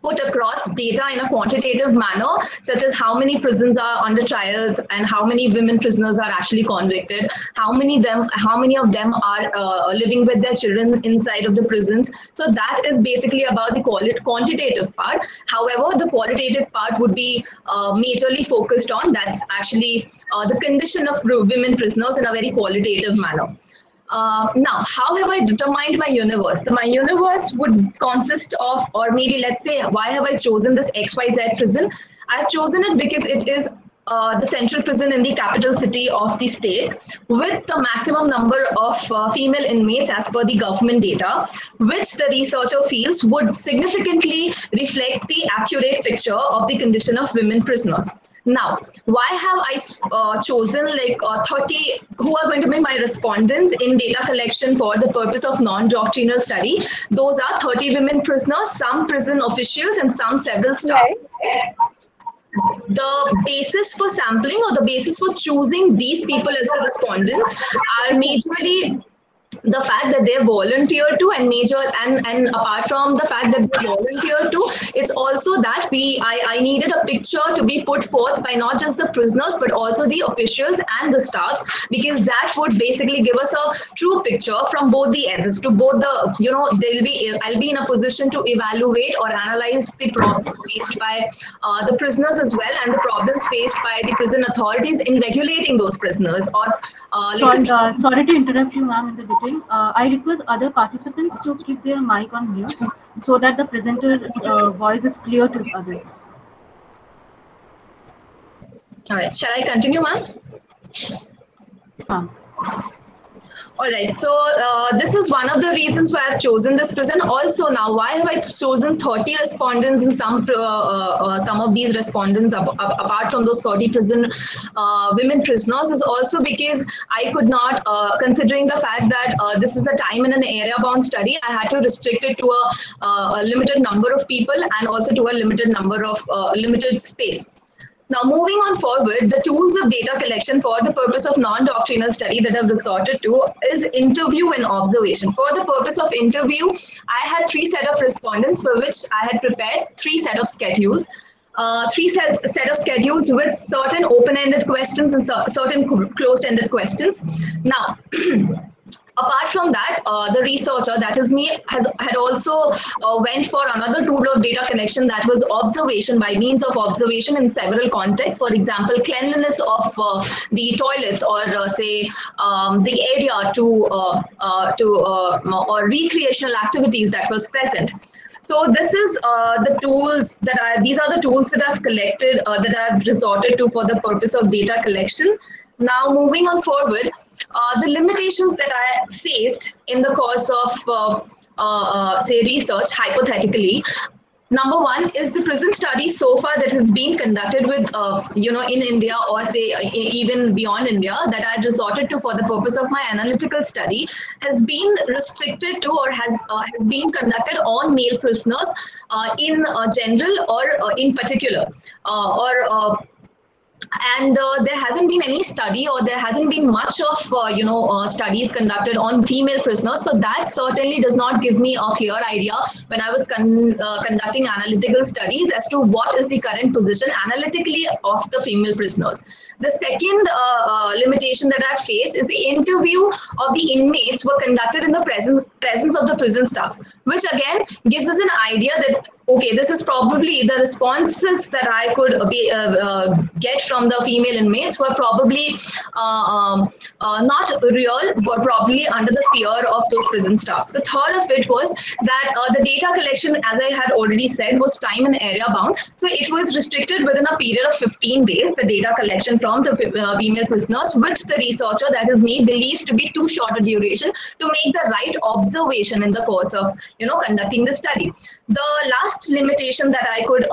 put across data in a quantitative manner, such as how many prisons are under trials and how many women prisoners are actually convicted, how many of them are living with their children inside of the prisons. So that is basically about the quantitative part. However, the qualitative part would be majorly focused on, that's actually the condition of women prisoners in a very qualitative manner. Now, how have I determined my universe? My universe would consist of, or maybe let's say, why have I chosen this XYZ prison? I've chosen it because it is the central prison in the capital city of the state, with the maximum number of female inmates as per the government data, which the researcher feels would significantly reflect the accurate picture of the condition of women prisoners. Now, why have I chosen like 30 who are going to be my respondents in data collection for the purpose of non-doctrinal study? Those are 30 women prisoners, some prison officials, and some several staff. The basis for sampling or the basis for choosing these people as the respondents are majorly the fact that they volunteer to, and apart from the fact that they volunteer to, it's also that I needed a picture to be put forth by not just the prisoners but also the officials and the staffs, because that would basically give us a true picture from both the ends, as to both the I'll be in a position to evaluate or analyze the problems faced by the prisoners as well, and the problems faced by the prison authorities in regulating those prisoners. Or sorry to interrupt you, ma'am, in the beginning. I request other participants to keep their mic on mute so that the presenter voice is clear to others. All right, shall I continue, ma'am? All right, so this is one of the reasons why I've chosen this prison. Also, now, why have I chosen 30 respondents and some of these respondents apart from those 30 prison women prisoners is also because I could not, considering the fact that this is a time and an area-bound study, I had to restrict it to a limited number of people and also to a limited number of limited space. Now, moving on forward, the tools of data collection for the purpose of non-doctrinal study that I've resorted to is interview and observation. For the purpose of interview, I had 3 sets of respondents for which I had prepared 3 sets of schedules. 3 set of schedules with certain open-ended questions and certain closed-ended questions. Now, apart from that, the researcher, that is me, had also went for another tool of data collection, that was observation by means of observation in several contexts. For example, cleanliness of the toilets, or say the area or recreational activities that was present. So this is the tools these are the tools that I've collected, that I've resorted to for the purpose of data collection. Now, moving on forward, the limitations that I faced in the course of, say, research, hypothetically, number one is the prison study so far that has been conducted with, in India, or say even beyond India, that I resorted to for the purpose of my analytical study, has been restricted to, or has been conducted on male prisoners in general or in particular, and there hasn't been any study, or there hasn't been much of studies conducted on female prisoners. So that certainly does not give me a clear idea when I was conducting analytical studies as to what is the current position analytically of the female prisoners. The second limitation that I faced is the interview of the inmates were conducted in the presence of the prison staffs, which again gives us an idea that, okay, this is probably the responses that I could get from the female inmates were probably not real, were probably under the fear of those prison staffs. The third of it was that the data collection, as I had already said, was time and area bound. So it was restricted within a period of 15 days, the data collection from the female prisoners, which the researcher, that is me, believes to be too short a duration to make the right observation in the course of conducting the study. The last limitation that I could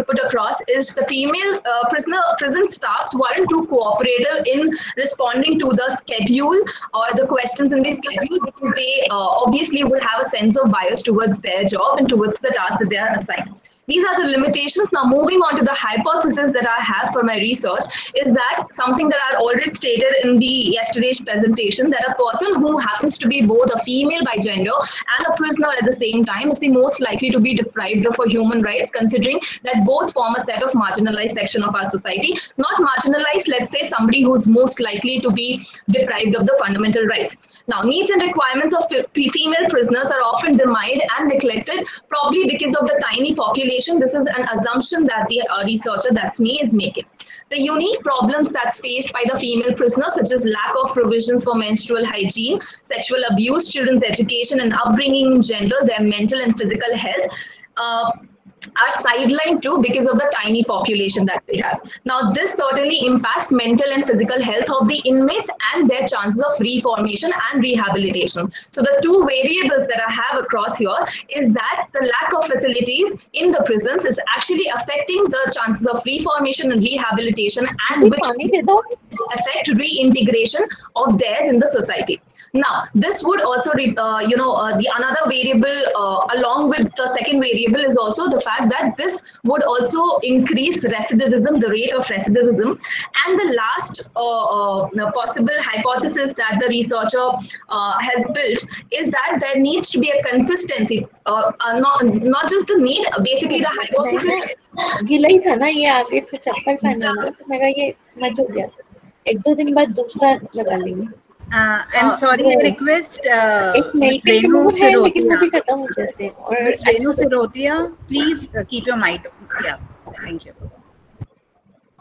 put across is the female prison staffs weren't too cooperative in responding to the schedule or the questions in the schedule, because they obviously would have a sense of bias towards their job and towards the task that they are assigned. These are the limitations. Now, moving on to the hypothesis that I have for my research is that something that I already stated in the yesterday's presentation, that a person who happens to be both a female by gender and a prisoner at the same time is the most likely to be deprived of human rights, considering that both form a set of marginalized section of our society. Not marginalized, let's say somebody who's most likely to be deprived of the fundamental rights. Now, needs and requirements of female prisoners are often denied and neglected, probably because of the tiny population. This is an assumption that the researcher, that's me, is making. The unique problems that's faced by the female prisoners, such as lack of provisions for menstrual hygiene, sexual abuse, children's education and upbringing in general, their mental and physical health, are sidelined too because of the tiny population that they have. Now, this certainly impacts mental and physical health of the inmates and their chances of reformation and rehabilitation. So the two variables that I have across here is that the lack of facilities in the prisons is actually affecting the chances of reformation and rehabilitation, and which affect reintegration of theirs in the society. Now, this would also, the another variable along with the second variable is also the fact that this would also increase recidivism, the rate of recidivism. And the last possible hypothesis that the researcher has built is that there needs to be a consistency, not just the need, basically the hypothesis. गीला ही था ना ये, आगे तो चप्पल पहना ना, तो मेरा ये समझ हो गया। एक दो दिन बाद दूसरा लगा लेंगे। I'm sorry, I request Miss Renu Sirotia, please keep your mic. Yeah, thank you.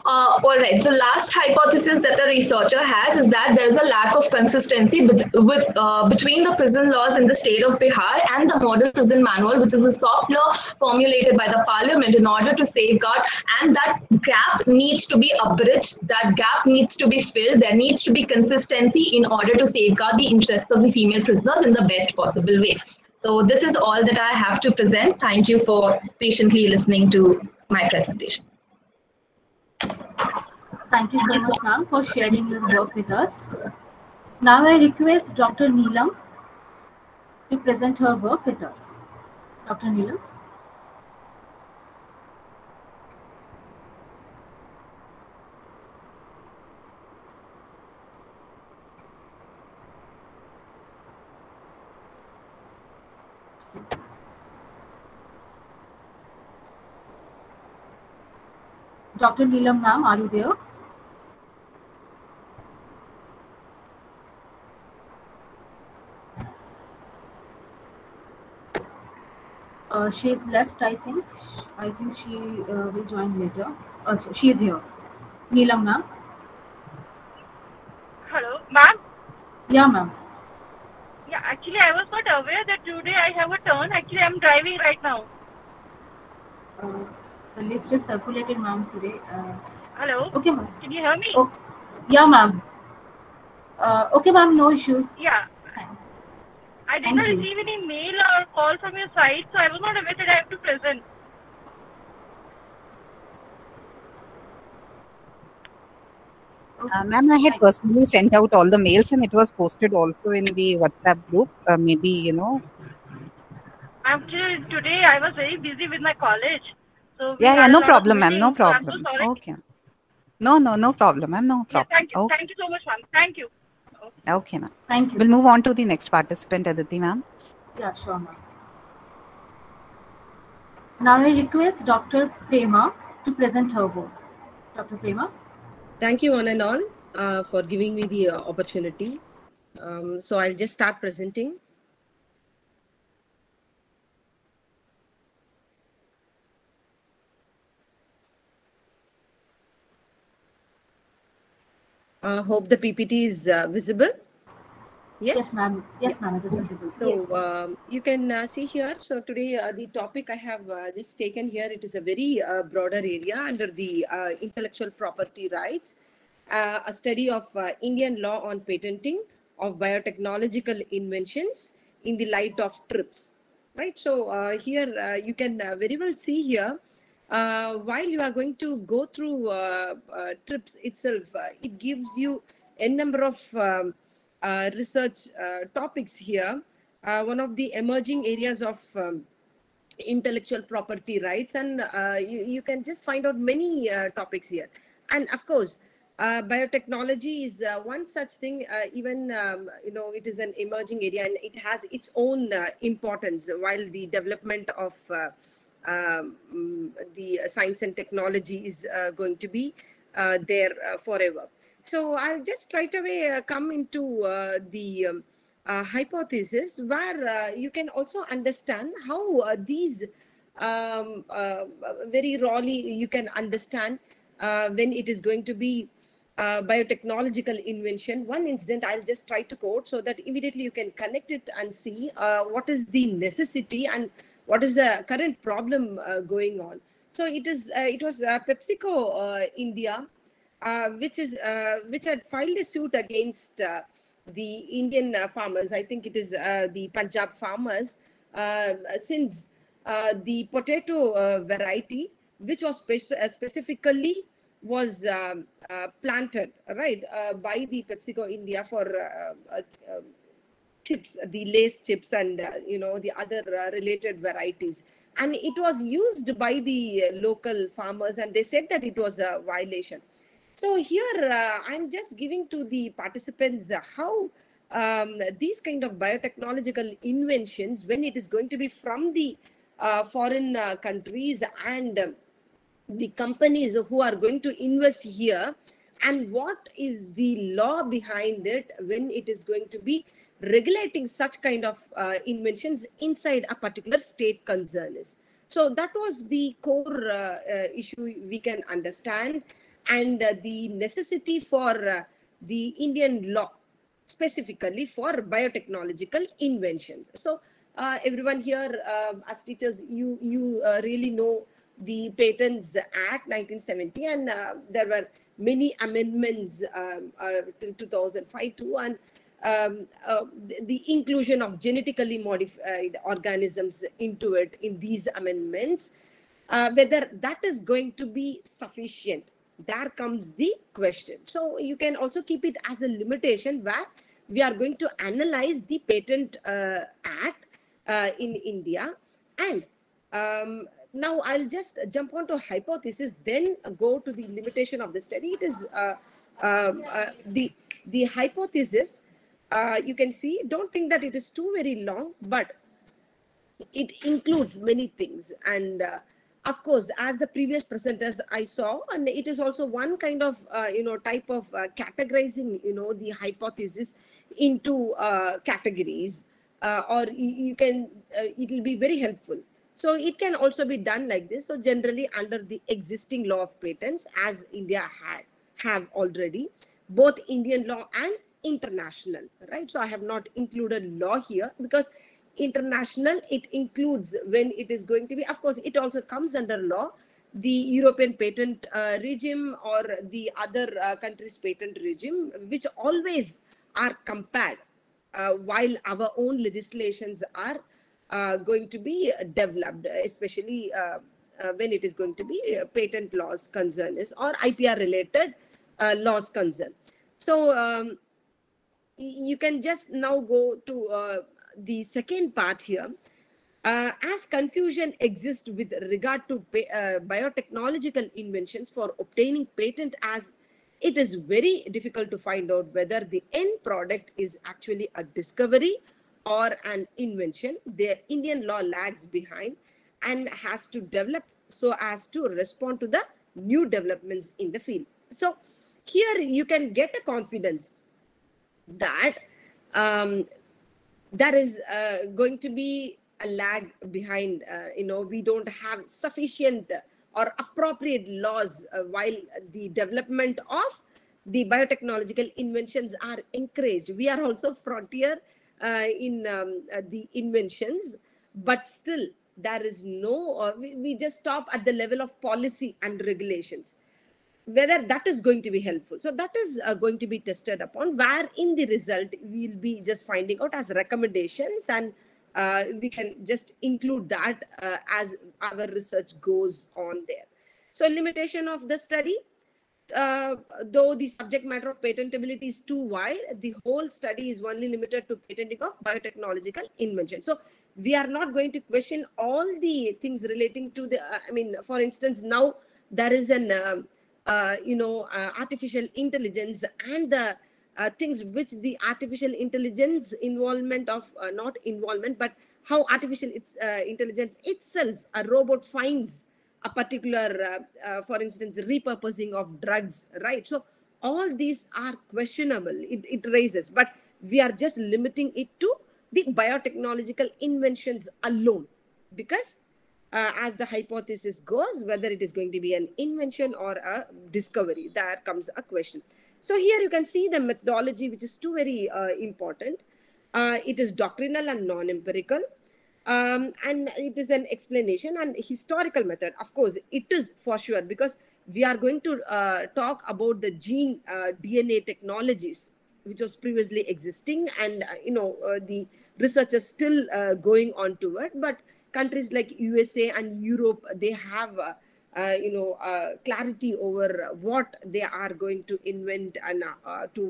All right. So last hypothesis that the researcher has is that there is a lack of consistency between the prison laws in the state of Bihar and the Model Prison Manual, which is a soft law formulated by the Parliament in order to safeguard, and that gap needs to be abridged. That gap needs to be filled. There needs to be consistency in order to safeguard the interests of the female prisoners in the best possible way. So this is all that I have to present. Thank you for patiently listening to my presentation. Thank you so much, ma'am, for sharing your work with us. Now I request Dr. Neelam to present her work with us. Dr. Neelam. Dr. Neelam, ma'am, are you there? She's left, I think. I think she will join later. Also, she is here. Neelam, ma'am. Hello, ma'am. Yeah, ma'am. Yeah, actually, I was not aware that today I have a turn. Actually, I'm driving right now. The list is circulated, ma'am, today. Hello. Okay, ma'am. Can you hear me? Oh, yeah, ma'am. Okay, ma'am, no issues. Yeah. I did not receive any mail or call from your side, so I was not aware that I have to present. Ma'am, I had personally sent out all the mails and it was posted also in the WhatsApp group. Maybe, you know. Actually, today I was very busy with my college. So yeah, no problem, ma'am. No problem. So okay. No problem, ma'am. No problem. Yeah, thank you. Okay. Thank you so much, ma'am. Thank you. Okay, ma'am. Thank you. We'll move on to the next participant, Aditi, ma'am. Yeah, sure, ma'am. Now I request Dr. Prema to present her work. Dr. Prema. Thank you, one and all, for giving me the opportunity. So I'll just start presenting. Hope the PPT is visible. Yes, yes, ma'am. Yes, ma'am. It is visible. So you can see here. So today the topic I have just taken here, it is a very broader area under the intellectual property rights, a study of Indian law on patenting of biotechnological inventions in the light of TRIPS. Right. So here you can very well see here. While you are going to go through TRIPS itself, it gives you a number of research topics here. One of the emerging areas of intellectual property rights, and you can just find out many topics here. And of course, biotechnology is one such thing. Even it is an emerging area, and it has its own importance. While the development of the science and technology is going to be there forever. So I'll just right away come into the hypothesis where you can also understand how these very rawly you can understand when it is going to be biotechnological invention. One incident I'll just try to quote so that immediately you can connect it and see what is the necessity and what is the current problem going on. So it was PepsiCo India, which had filed a suit against the Indian farmers. I think it is the Punjab farmers, since the potato variety, which was specifically was planted, right, by the PepsiCo India for chips, the Lay's chips, and the other related varieties, and it was used by the local farmers, and they said that it was a violation. So here I'm just giving to the participants how these kind of biotechnological inventions, when it is going to be from the foreign countries and the companies who are going to invest here, and what is the law behind it when it is going to be regulating such kind of inventions inside a particular state concern is. So that was the core issue we can understand, and the necessity for the Indian law specifically for biotechnological inventions. So everyone here, as teachers, you really know the Patents Act 1970, and there were many amendments till 2005 too, and the inclusion of genetically modified organisms into it in these amendments, whether that is going to be sufficient, there comes the question. So you can also keep it as a limitation where we are going to analyze the Patent Act in India. And now I'll just jump onto hypothesis, then go to the limitation of the study. It is the hypothesis. You can see, don't think that it is too very long, but it includes many things. And of course, as the previous presenters I saw, and it is also one kind of, type of categorizing, the hypothesis into categories, or you can, it will be very helpful. So it can also be done like this. So generally under the existing law of patents, as India have already, both Indian law and international, right? So I have not included law here because international, it includes when it is going to be, of course, it also comes under law, the European patent regime or the other countries' patent regime, which always are compared while our own legislations are going to be developed, especially when it is going to be patent laws concern is, or IPR related laws concern. So you can just now go to the second part here. As confusion exists with regard to biotechnological inventions for obtaining patent, as it is very difficult to find out whether the end product is actually a discovery or an invention, the Indian law lags behind and has to develop so as to respond to the new developments in the field. So here you can get a confidence that there is going to be a lag behind. We don't have sufficient or appropriate laws while the development of the biotechnological inventions are encouraged. We are also frontier in the inventions, but still there is no, we just stop at the level of policy and regulations, whether that is going to be helpful. So that is going to be tested upon, where in the result we'll be just finding out as recommendations, and we can just include that as our research goes on there. So limitation of the study, though the subject matter of patentability is too wide, the whole study is only limited to patenting of biotechnological invention. So we are not going to question all the things relating to the, for instance, now there is an, artificial intelligence and the things which the artificial intelligence involvement of, not involvement, but how artificial intelligence itself, a robot finds a particular, for instance, repurposing of drugs, right? So all these are questionable, it raises, but we are just limiting it to the biotechnological inventions alone, because as the hypothesis goes, whether it is going to be an invention or a discovery, there comes a question. So here you can see the methodology, which is too very important. It is doctrinal and non-empirical. And it is an explanation and historical method. Of course, it is for sure, because we are going to talk about the gene DNA technologies, which was previously existing, and the research is still going on to it. But countries like USA and Europe, they have clarity over what they are going to invent, and to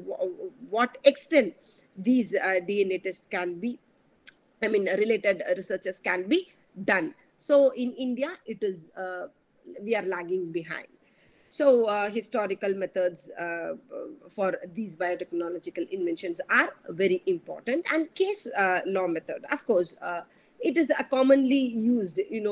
what extent these DNA tests can be, related researches can be done. So in India, it is we are lagging behind. So historical methods for these biotechnological inventions are very important. And case law method, of course, it is commonly used, in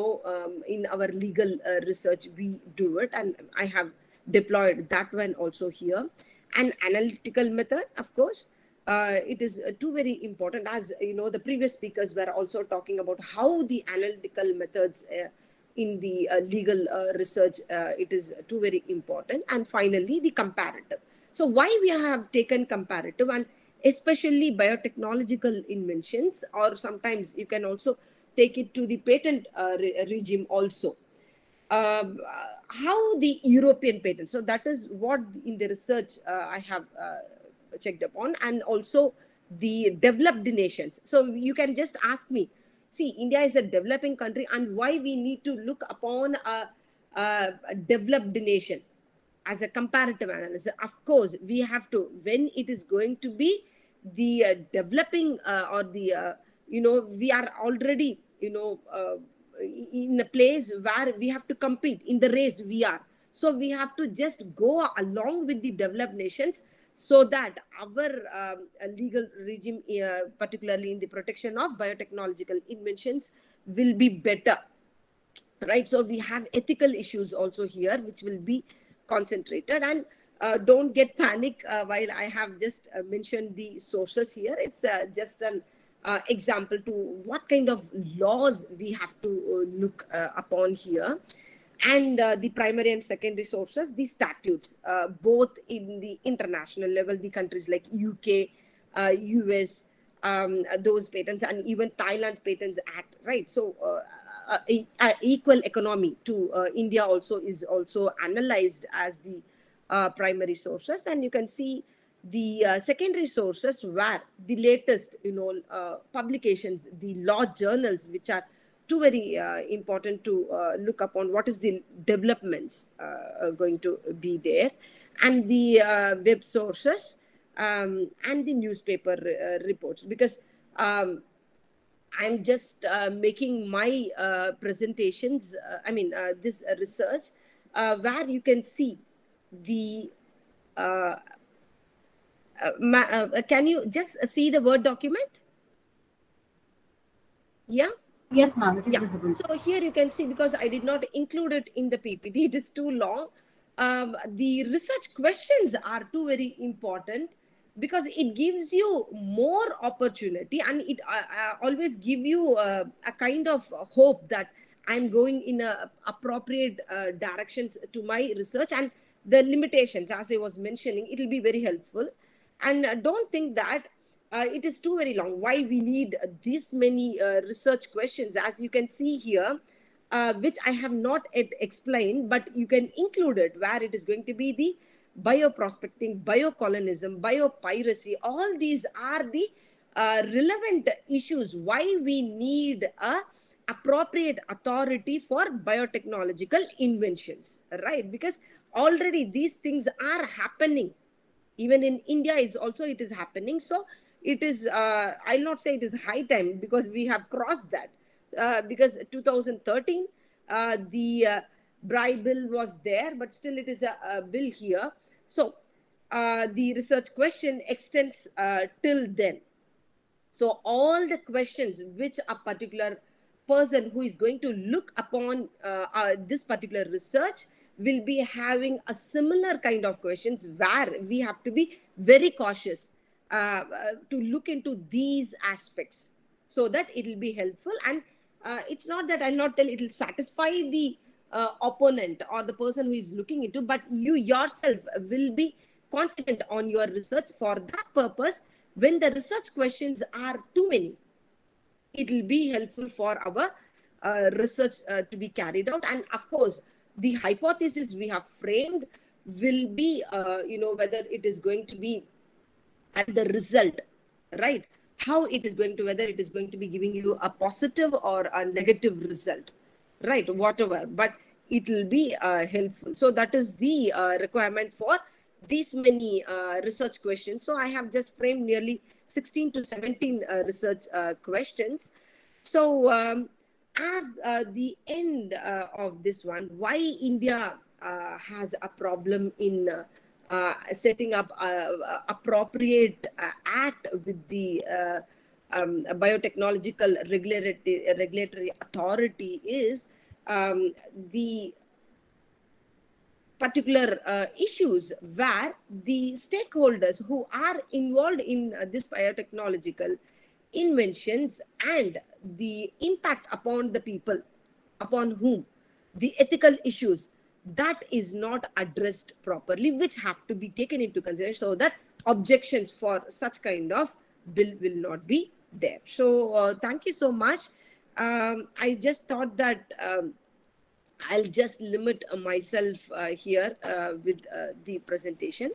our legal research. We do it, and I have deployed that one also here. And analytical method, of course, it is too very important. As the previous speakers were also talking about how the analytical methods in the legal research, it is too very important. And finally, the comparative. So why we have taken comparative, and especially biotechnological inventions, or sometimes you can also take it to the patent regime also. How the European patent, so that is what in the research I have checked upon, and also the developed nations. So you can just ask me, see, India is a developing country, and why we need to look upon a developed nation as a comparative analysis. Of course, we have to, when it is going to be the developing or the, we are already, in a place where we have to compete in the race we are. So we have to just go along with the developed nations, so that our legal regime, particularly in the protection of biotechnological inventions, will be better, right? So we have ethical issues also here, which will be concentrated. And don't get panic while I have just mentioned the sources here. It's just an example to what kind of laws we have to look upon here. And the primary and secondary sources, the statutes, both in the international level, the countries like UK, US, those patents, and even Thailand Patents Act, right? So equal economy to India also is also analyzed as the primary sources. And you can see the secondary sources, where the latest, publications, the law journals, which are too very important to look upon what is the developments going to be there, and the web sources, and the newspaper reports. Because I'm just making my presentations, this research, where you can see the can you just see the Word document? Yeah. Yes, ma'am, it is visible. So here you can see, because I did not include it in the PPT, it is too long. The research questions are too very important, because it gives you more opportunity, and it always give you a kind of hope that I'm going in appropriate directions to my research. And the limitations, as I was mentioning, it will be very helpful. And don't think that it is too very long. Why we need this many research questions, as you can see here, which I have not yet explained, but you can include it, where it is going to be the bioprospecting, biocolonism, biopiracy. All these are the relevant issues why we need a appropriate authority for biotechnological inventions, right? Because already these things are happening. Even in India it is happening. So it is, I'll not say it is high time, because we have crossed that. Because 2013, the BRI bill was there, but still it is a bill here. So the research question extends till then. So all the questions which a particular person who is going to look upon this particular research will be having a similar kind of questions, where we have to be very cautious to look into these aspects, so that it will be helpful. And it's not that I'll not tell it will satisfy the opponent or the person who is looking into, but you yourself will be confident on your research. For that purpose, when the research questions are too many, it will be helpful for our research to be carried out. And of course, the hypothesis we have framed will be, whether it is going to be at the result, right? How it is going to, whether it is going to be giving you a positive or a negative result, right? Whatever, but it will be helpful. So that is the requirement for these many research questions. So I have just framed nearly 16 to 17 research questions. So as the end of this one, why India has a problem in setting up appropriate act with the biotechnological regulatory authority is the particular issues where the stakeholders who are involved in this biotechnological inventions and the impact upon the people upon whom the ethical issues, that is not addressed properly, which have to be taken into consideration so that objections for such kind of bill will not be there. So thank you so much. I just thought that I'll just limit myself here with the presentation.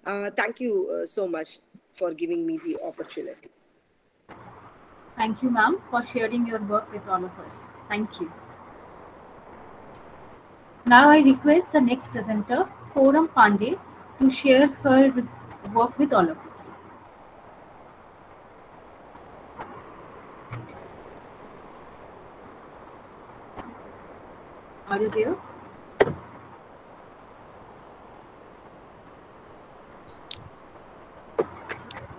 Thank you so much for giving me the opportunity. Thank you, ma'am, for sharing your work with all of us. Thank you. Now I request the next presenter, Forum Pandey, to share her work with all of us. Are you there?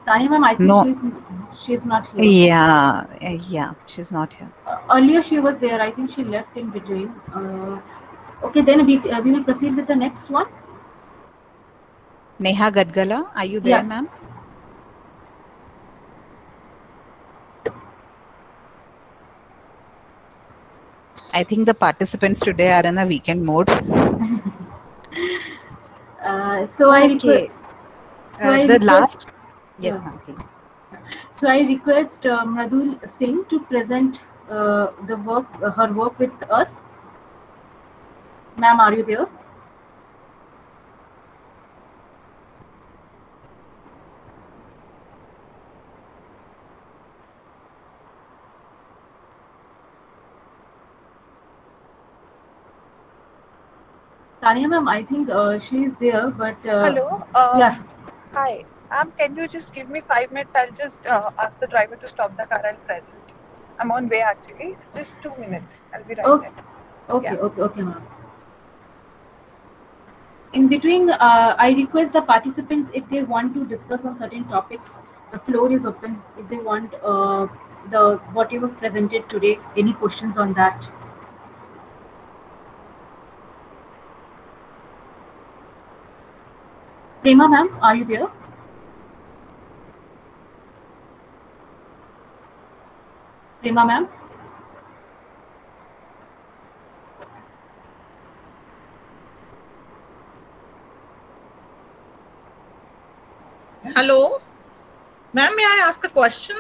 Tanya ma'am, I think No. she's not here. Yeah, she's not here. Earlier she was there. I think she left in between. Okay, then we will proceed with the next one. Neha Gadgala, are you there, ma'am? I think the participants today are in a weekend mode. So I request. Yes, ma'am, please. So I request Mradul Singh to present her work with us. Ma'am, are you there? Tanya ma'am, I think she is there, but hello. Yeah. Hi. Can you just give me 5 minutes? I'll just ask the driver to stop the car. I'll present. I'm on way actually. Just 2 minutes. I'll be right there. Okay, ma'am. In between, I request the participants, if they want to discuss on certain topics, the floor is open. If they want whatever presented today, any questions on that? Prema ma'am, are you there? Prema ma'am? Hello, ma'am, may I ask a question?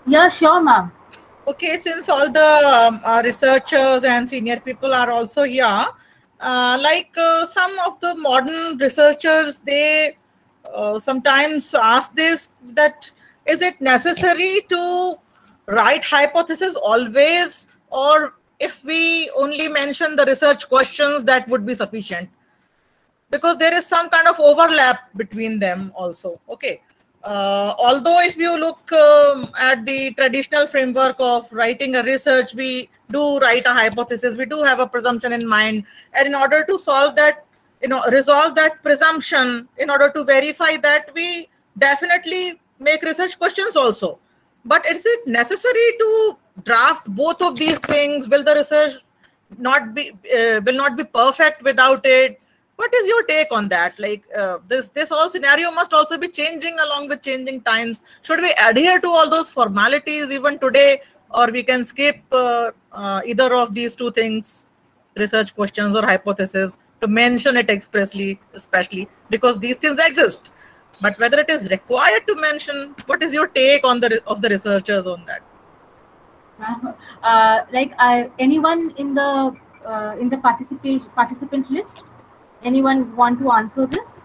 Yeah, sure, ma'am. Okay, since all the researchers and senior people are also here, some of the modern researchers, they sometimes ask this, that is it necessary to write hypothesis always, or if we only mention the research questions, that would be sufficient? Because there is some kind of overlap between them also. Okay. Although if you look at the traditional framework of writing a research, we do write a hypothesis, we do have a presumption in mind, and in order to solve that, resolve that presumption, in order to verify that, we definitely make research questions also. But is it necessary to draft both of these things? Will the research not be perfect without it? What is your take on that? This whole scenario must also be changing along with changing times. Should we adhere to all those formalities even today, or we can skip either of these two things, research questions or hypothesis, to mention it expressly, especially because these things exist? But whether it is required to mention, what is your take on of the researchers on that? Anyone in the participant list? Anyone want to answer this?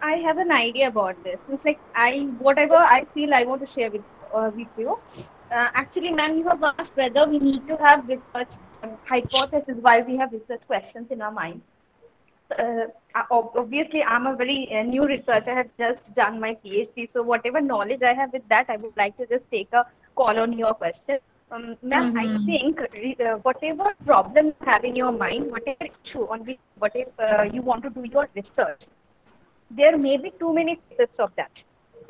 I have an idea about this. It's like whatever I feel I want to share with you. Actually, ma'am, you have asked whether we need to have research hypothesis while we have research questions in our mind. Obviously, I'm a very new researcher. I have just done my PhD, so whatever knowledge I have with that, I would like to just take a call on your question. Ma'am, I think whatever problem you have in your mind, whatever issue on which whatever you want to do your research, there may be too many facets of that.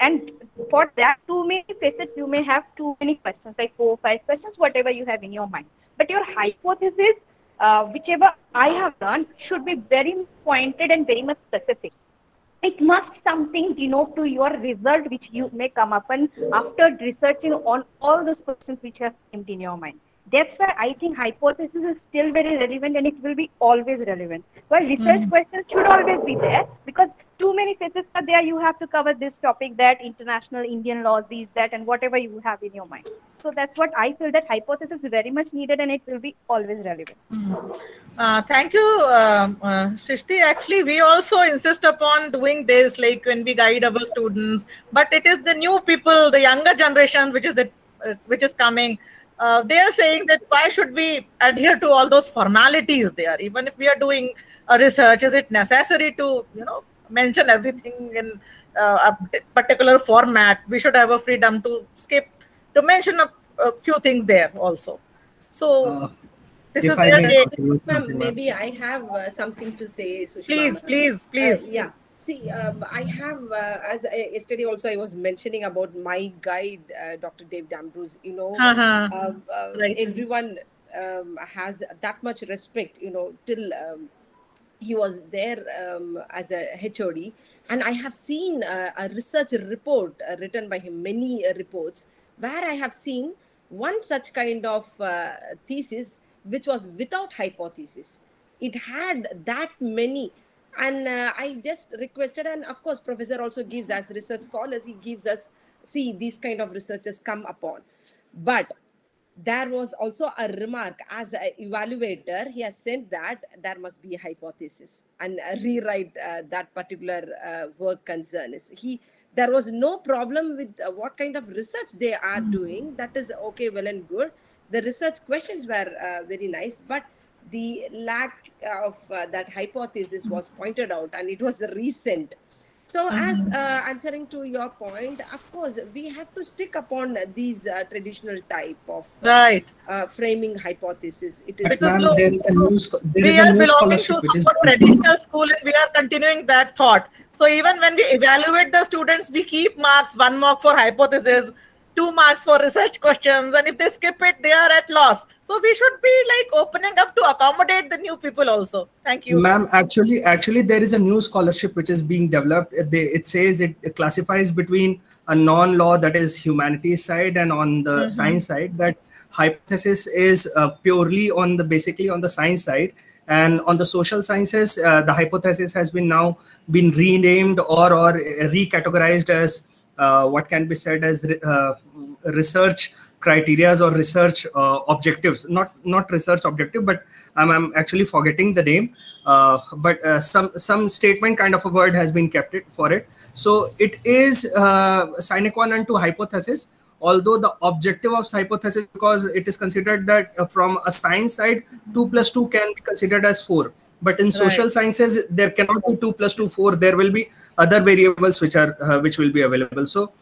And for that too many facets, you may have too many questions, like 4 or 5 questions, whatever you have in your mind. But your hypothesis, whichever I have learned, should be very pointed and very much specific. It must something denote to your result which you may come up and after researching on all those questions which have come in your mind. That's why I think hypothesis is still very relevant and it will be always relevant. While research questions should always be there because too many facets are there. You have to cover this topic, that, international, Indian laws, these, that, and whatever you have in your mind. So that's what I feel, that hypothesis is very much needed and it will be always relevant. Thank you, Srishti. Actually, we also insist upon doing this, like when we guide our students. But it is the new people, the younger generation, which is coming. They are saying that why should we adhere to all those formalities there? Even if we are doing a research, is it necessary to mention everything in a particular format? We should have a freedom to skip, to mention a few things there also. So this is their day. Maybe I have something to say, Please, Sushma. please. Yeah. See, I have, as yesterday also I was mentioning about my guide, Dr. Dave Dambrose, Right. Everyone has that much respect, till he was there as a HOD. And I have seen a research report written by him, many reports, where I have seen one such kind of thesis, which was without hypothesis. It had that many. And I just requested, and of course, Professor also gives, as research scholars, he gives us, see, these kind of researchers come upon. But there was also a remark as an evaluator, he has said that there must be a hypothesis and rewrite that particular work concern. There was no problem with what kind of research they are doing. That is okay, well and good. The research questions were very nice, but the lack of that hypothesis was pointed out, and it was recent. So as answering to your point, of course, we have to stick upon these traditional type of framing hypothesis. It is because there is a new we are belonging to some traditional school and we are continuing that thought. So even when we evaluate the students, we keep marks, 1 mark for hypothesis, 2 marks for research questions, and if they skip it, they are at loss. So we should be like opening up to accommodate the new people also. Thank you. Ma'am, actually there is a new scholarship which is being developed. It says it classifies between a non-law, that is humanities side, and on the science side, that hypothesis is purely on basically on the science side, and on the social sciences, the hypothesis has been renamed or recategorized as what can be said as research criterias or research objectives. Not research objective, but I'm actually forgetting the name. But some statement kind of a word has been kept for it. So it is sine qua non to hypothesis. Although the objective of hypothesis, because it is considered that from a science side, 2 + 2 can be considered as 4. But in social sciences, there cannot be 2 + 2 4. There will be other variables which will be available. So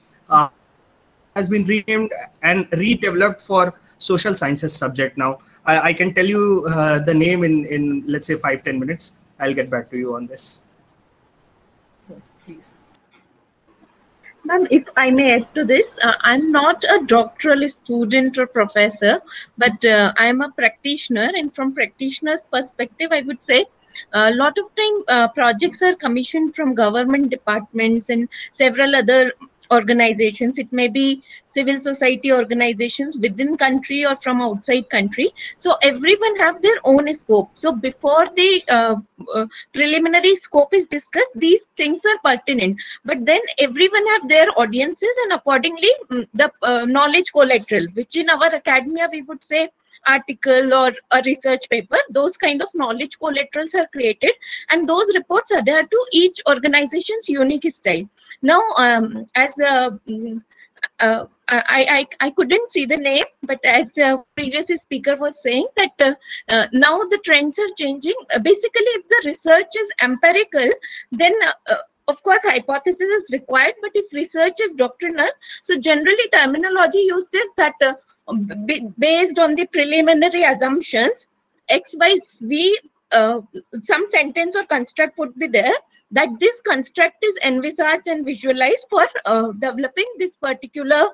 has been renamed and redeveloped for social sciences subject now. I can tell you the name in let's say 5-10 minutes. I'll get back to you on this. So please. Ma'am, if I may add to this, I'm not a doctoral student or professor, but I'm a practitioner, and from practitioner's perspective, I would say a lot of time projects are commissioned from government departments and several other organizations, it may be civil society organizations within country or from outside country. So everyone have their own scope. So before the preliminary scope is discussed, these things are pertinent, but then everyone have their audiences, and accordingly the knowledge collateral, which in our academia we would say article or a research paper, those kind of knowledge collaterals are created, and those reports adhere to each organization's unique style. Now as I couldn't see the name, but as the previous speaker was saying that now the trends are changing. Basically, if the research is empirical, then of course hypothesis is required, but if research is doctrinal, so generally terminology used is that based on the preliminary assumptions, X, Y, Z, some sentence or construct would be there, that this construct is envisaged and visualized for developing this particular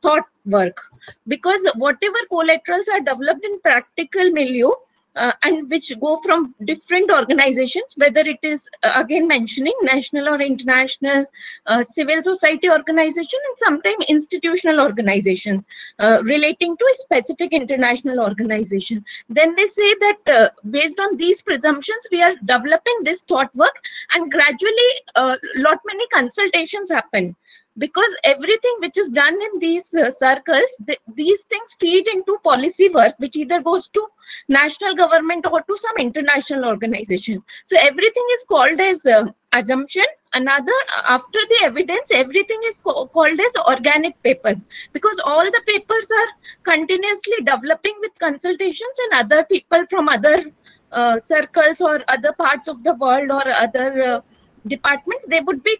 thought work. Because whatever collaterals are developed in practical milieu, and which go from different organizations, whether it is again mentioning national or international civil society organization, and sometimes institutional organizations relating to a specific international organization. Then they say that based on these presumptions, we are developing this thought work, and gradually lot many consultations happen. Because everything which is done in these circles, these things feed into policy work, which either goes to national government or to some international organization. So everything is called as assumption. Another, after the evidence, everything is called as organic paper, because all the papers are continuously developing with consultations, and other people from other circles or other parts of the world or other departments, they would be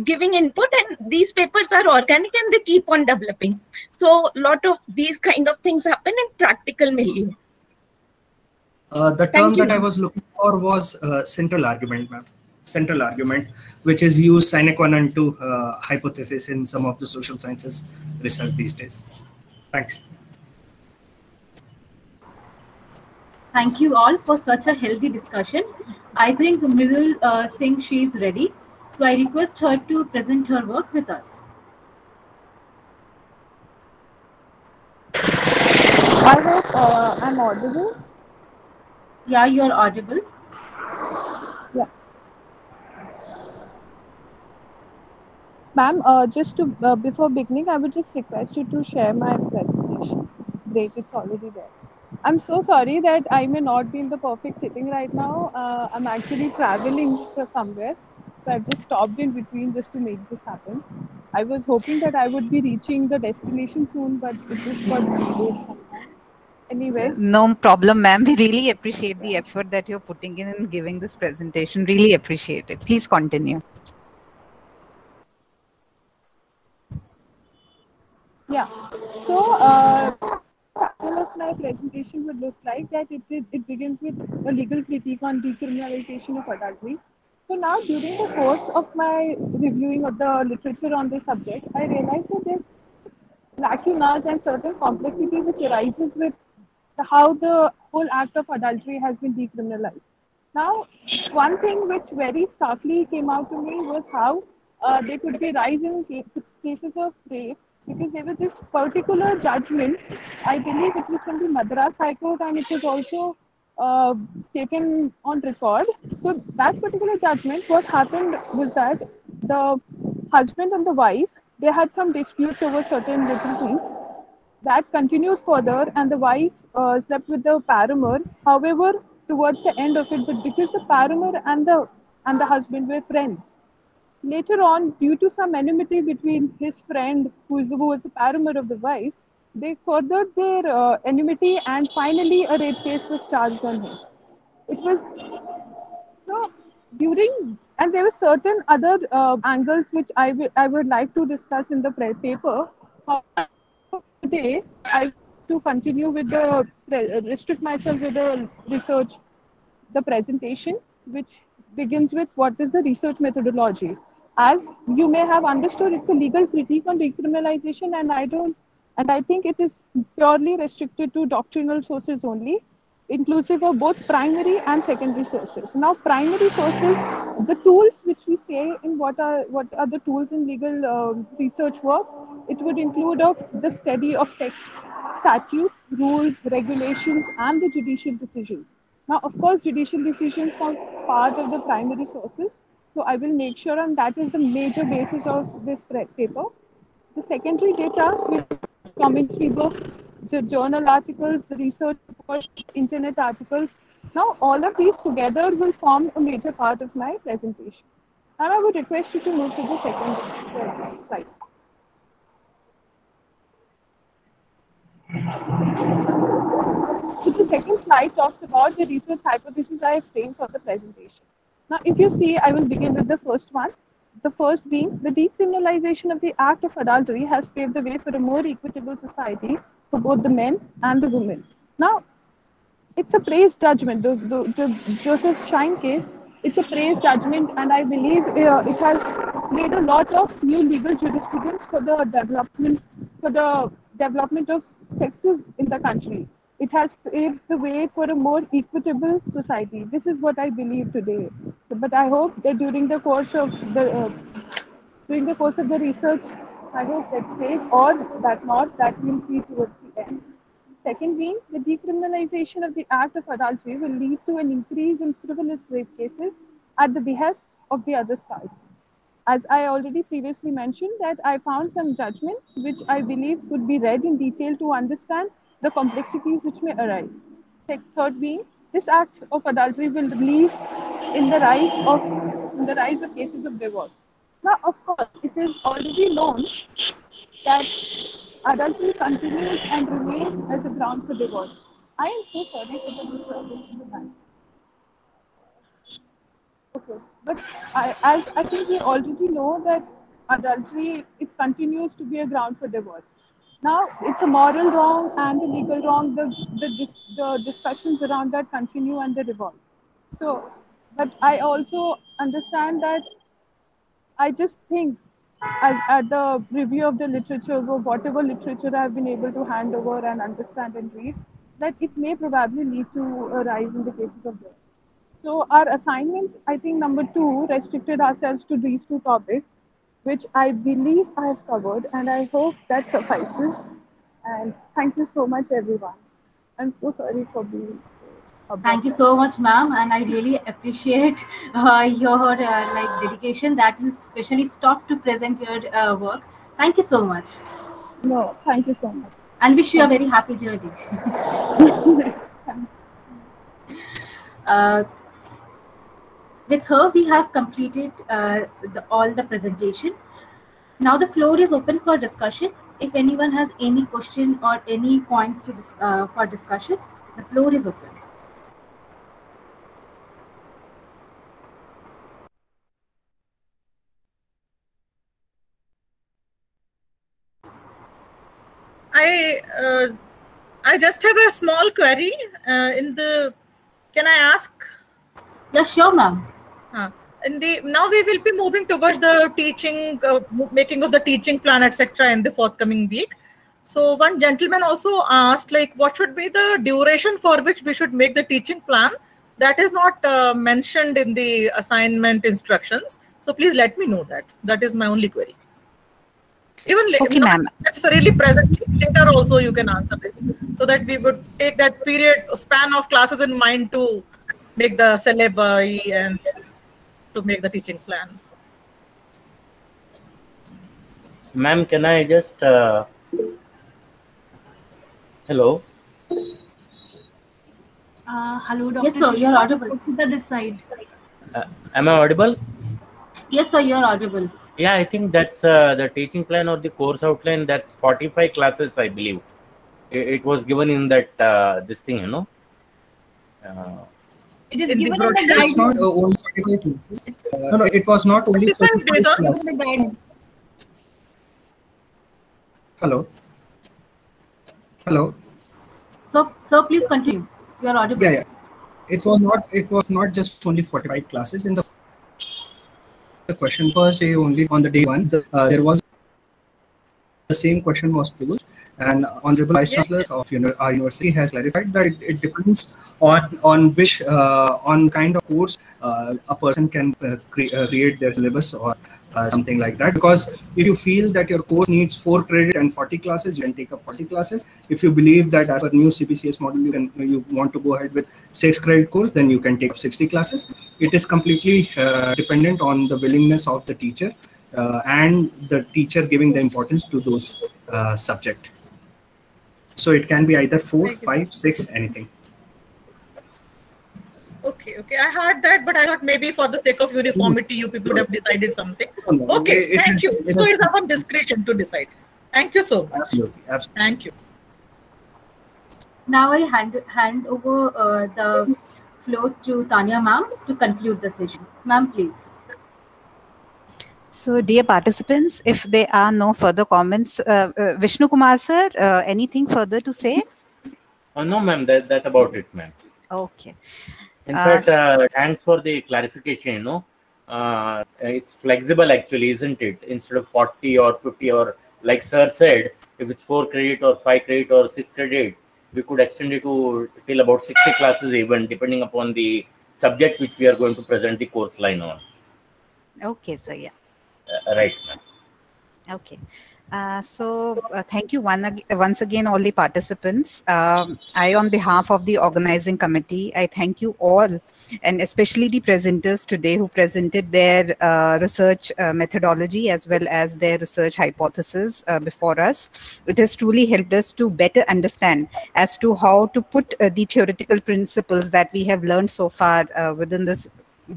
giving input, and these papers are organic and they keep on developing. So a lot of these kind of things happen in practical milieu. The term that I was looking for was central argument, ma'am. Central argument, which is used sine qua non to hypothesis in some of the social sciences research these days. Thanks. Thank you all for such a healthy discussion. I think Mridul Singh, she is ready. So I request her to present her work with us. I hope I'm audible. Yeah, you're audible. Yeah. Ma'am, just to before beginning, I would just request you to share my presentation. Great, it's already there. I'm so sorry that I may not be in the perfect sitting right now. I'm actually traveling for somewhere. So I've just stopped in between just to make this happen. I was hoping that I would be reaching the destination soon, but it just got delayed somehow. Anyway. No problem, ma'am. We really appreciate the effort that you're putting in giving this presentation. Really appreciate it. Please continue. Yeah. So, title of my presentation would look like that it begins with a legal critique on decriminalization of adultery. So now, during the course of my reviewing of the literature on this subject, I realized that there's lacunas and certain complexity which arises with how the whole act of adultery has been decriminalized. Now, one thing which very starkly came out to me was how there could be rise in cases of rape, because there was this particular judgment, I believe it was from the Madras High Court, and it was also taken on record. So that particular judgment, what happened was that the husband and the wife, they had some disputes over certain little things. That continued further, and the wife slept with the paramour. However, towards the end of it, but because the paramour and the husband were friends, later on, due to some enmity between his friend, who was the paramour of the wife, they furthered their enmity, and finally a rape case was charged on him. It was so during, and there were certain other angles which I would like to discuss in the paper. Today, I to continue with the restrict myself with the research, the presentation, which begins with what is the research methodology. As you may have understood, it's a legal critique on decriminalization, and I think it is purely restricted to doctrinal sources only. inclusive of both primary and secondary sources. Now, primary sources, the tools which we say in what are the tools in legal research work, it would include of the study of texts, statutes, rules, regulations, and the judicial decisions. Now, of course, judicial decisions are part of the primary sources. So I will make sure, and that is the major basis of this paper. The secondary data, commentary books, the journal articles, the research reports, internet articles. Now, all of these together will form a major part of my presentation. Now, I would request you to move to the second slide. So the second slide talks about the research hypothesis I have framed for the presentation. Now, if you see, I will begin with the first one. The first being, the decriminalization of the act of adultery has paved the way for a more equitable society for both the men and the women. Now, it's a praise judgment. The Joseph Schein case, it's a praise judgment, and I believe it has made a lot of new legal jurisprudence for the development of sexes in the country. It has paved the way for a more equitable society. This is what I believe today. But I hope that during the course of the research, I hope that stays, or that not, that we'll see towards the end. Second being, the decriminalization of the act of adultery will lead to an increase in frivolous rape cases at the behest of the other spouse. As I already previously mentioned, that I found some judgments which I believe could be read in detail to understand the complexities which may arise. Third being, this act of adultery will lead in the rise of cases of divorce. Now, of course, it is already known that adultery continues and remains as a ground for divorce. I am so sorry for the disturbance in the back. Okay, but as I think we already know that adultery, it continues to be a ground for divorce. Now, it's a moral wrong and a legal wrong. The discussions around that continue and they revolve. So, but I also understand that I just think at the review of the literature, or whatever literature I've been able to hand over and understand and read, that it may probably lead to a rise in the cases of divorce. So our assignment, I think number 2, restricted ourselves to these 2 topics, which I believe I have covered, and I hope that suffices. And thank you so much, everyone. I'm so sorry for being so abrupt. Thank you so much, ma'am, and I really appreciate your dedication that you specially stopped to present your work. Thank you so much. No, thank you so much. And wish you a very happy journey. With her, we have completed all the presentation. Now the floor is open for discussion. If anyone has any question or any points to for discussion, the floor is open. I just have a small query can I ask? Yeah, sure, ma'am. Now we will be moving towards the teaching, making of the teaching plan, etc. in the forthcoming week. So one gentleman also asked, what should be the duration for which we should make the teaching plan? That is not mentioned in the assignment instructions. So please let me know that. That is my only query. Even okay, ma'am. Necessarily presently, later also you can answer this, so that we would take that span of classes in mind to make the syllabi and to make the teaching plan. Ma'am, can I just hello? Hello, Dr. Yes, sir, you're audible. To this side. Am I audible? Yes, sir, you're audible. Yeah, I think that's the teaching plan or the course outline. That's 45 classes, I believe. It was given in that this thing, you know. It is given in the guidance. It's not only 45 classes. No, it was not only 45 classes. Hello. Hello. So please continue. You are audible. Yeah. It was not just only 45 classes. In the question per se, only on the day 1, there was the same question was posed, and Honorable Vice Chancellor of our university has clarified that it depends on which on kind of course a person can create their syllabus or something like that. Because if you feel that your course needs 4 credit and 40 classes, you can take up 40 classes. If you believe that as per new CPCS model you want to go ahead with 6 credit course, then you can take up 60 classes. It is completely dependent on the willingness of the teacher and the teacher giving the importance to those subject. So it can be either 4, 5, 6, anything. Okay, I heard that, but I thought maybe for the sake of uniformity, you people would have decided something. Okay, thank you. So it's our discretion to decide. Thank you so much. Absolutely. Thank you. Now I hand over the floor to Tanya ma'am to conclude the session. Ma'am, please. So, dear participants, if there are no further comments, Vishnu Kumar sir, anything further to say? No, ma'am. That's about it, ma'am. Okay. In fact, thanks for the clarification. It's flexible actually, isn't it? Instead of 40 or 50, or like sir said, if it's 4 credit or 5 credit or 6 credit, we could extend it to till about 60 classes even, depending upon the subject which we are going to present the course line on. Okay, sir. Yeah. Right, ma'am. Okay. Thank you once again, all the participants. I, on behalf of the organizing committee, I thank you all, and especially the presenters today who presented their research methodology as well as their research hypothesis before us. It has truly helped us to better understand as to how to put the theoretical principles that we have learned so far within this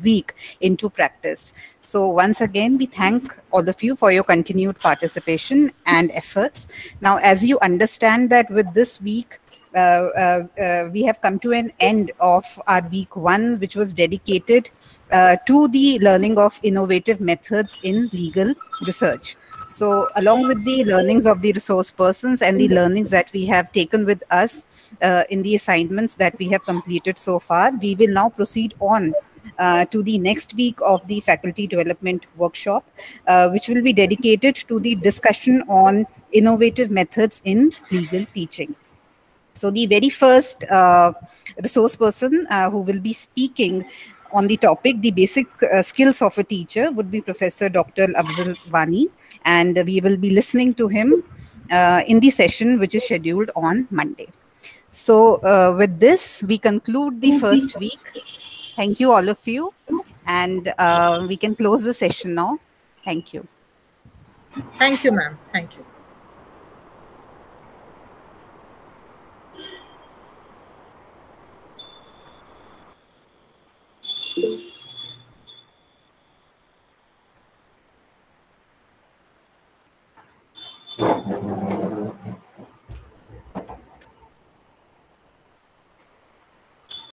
week into practice. So once again, we thank all of you for your continued participation and efforts. Now, as you understand that with this week, we have come to an end of our week 1, which was dedicated to the learning of innovative methods in legal research. So along with the learnings of the resource persons and the learnings that we have taken with us in the assignments that we have completed so far, we will now proceed on to the next week of the faculty development workshop, which will be dedicated to the discussion on innovative methods in legal teaching. So the very first resource person who will be speaking on the topic, the basic skills of a teacher, would be Professor Dr. Afzal Wani, and we will be listening to him in the session which is scheduled on Monday. So with this, we conclude the first week. Thank you, all of you, and we can close the session now. Thank you. Thank you, ma'am. Thank you. Thank you.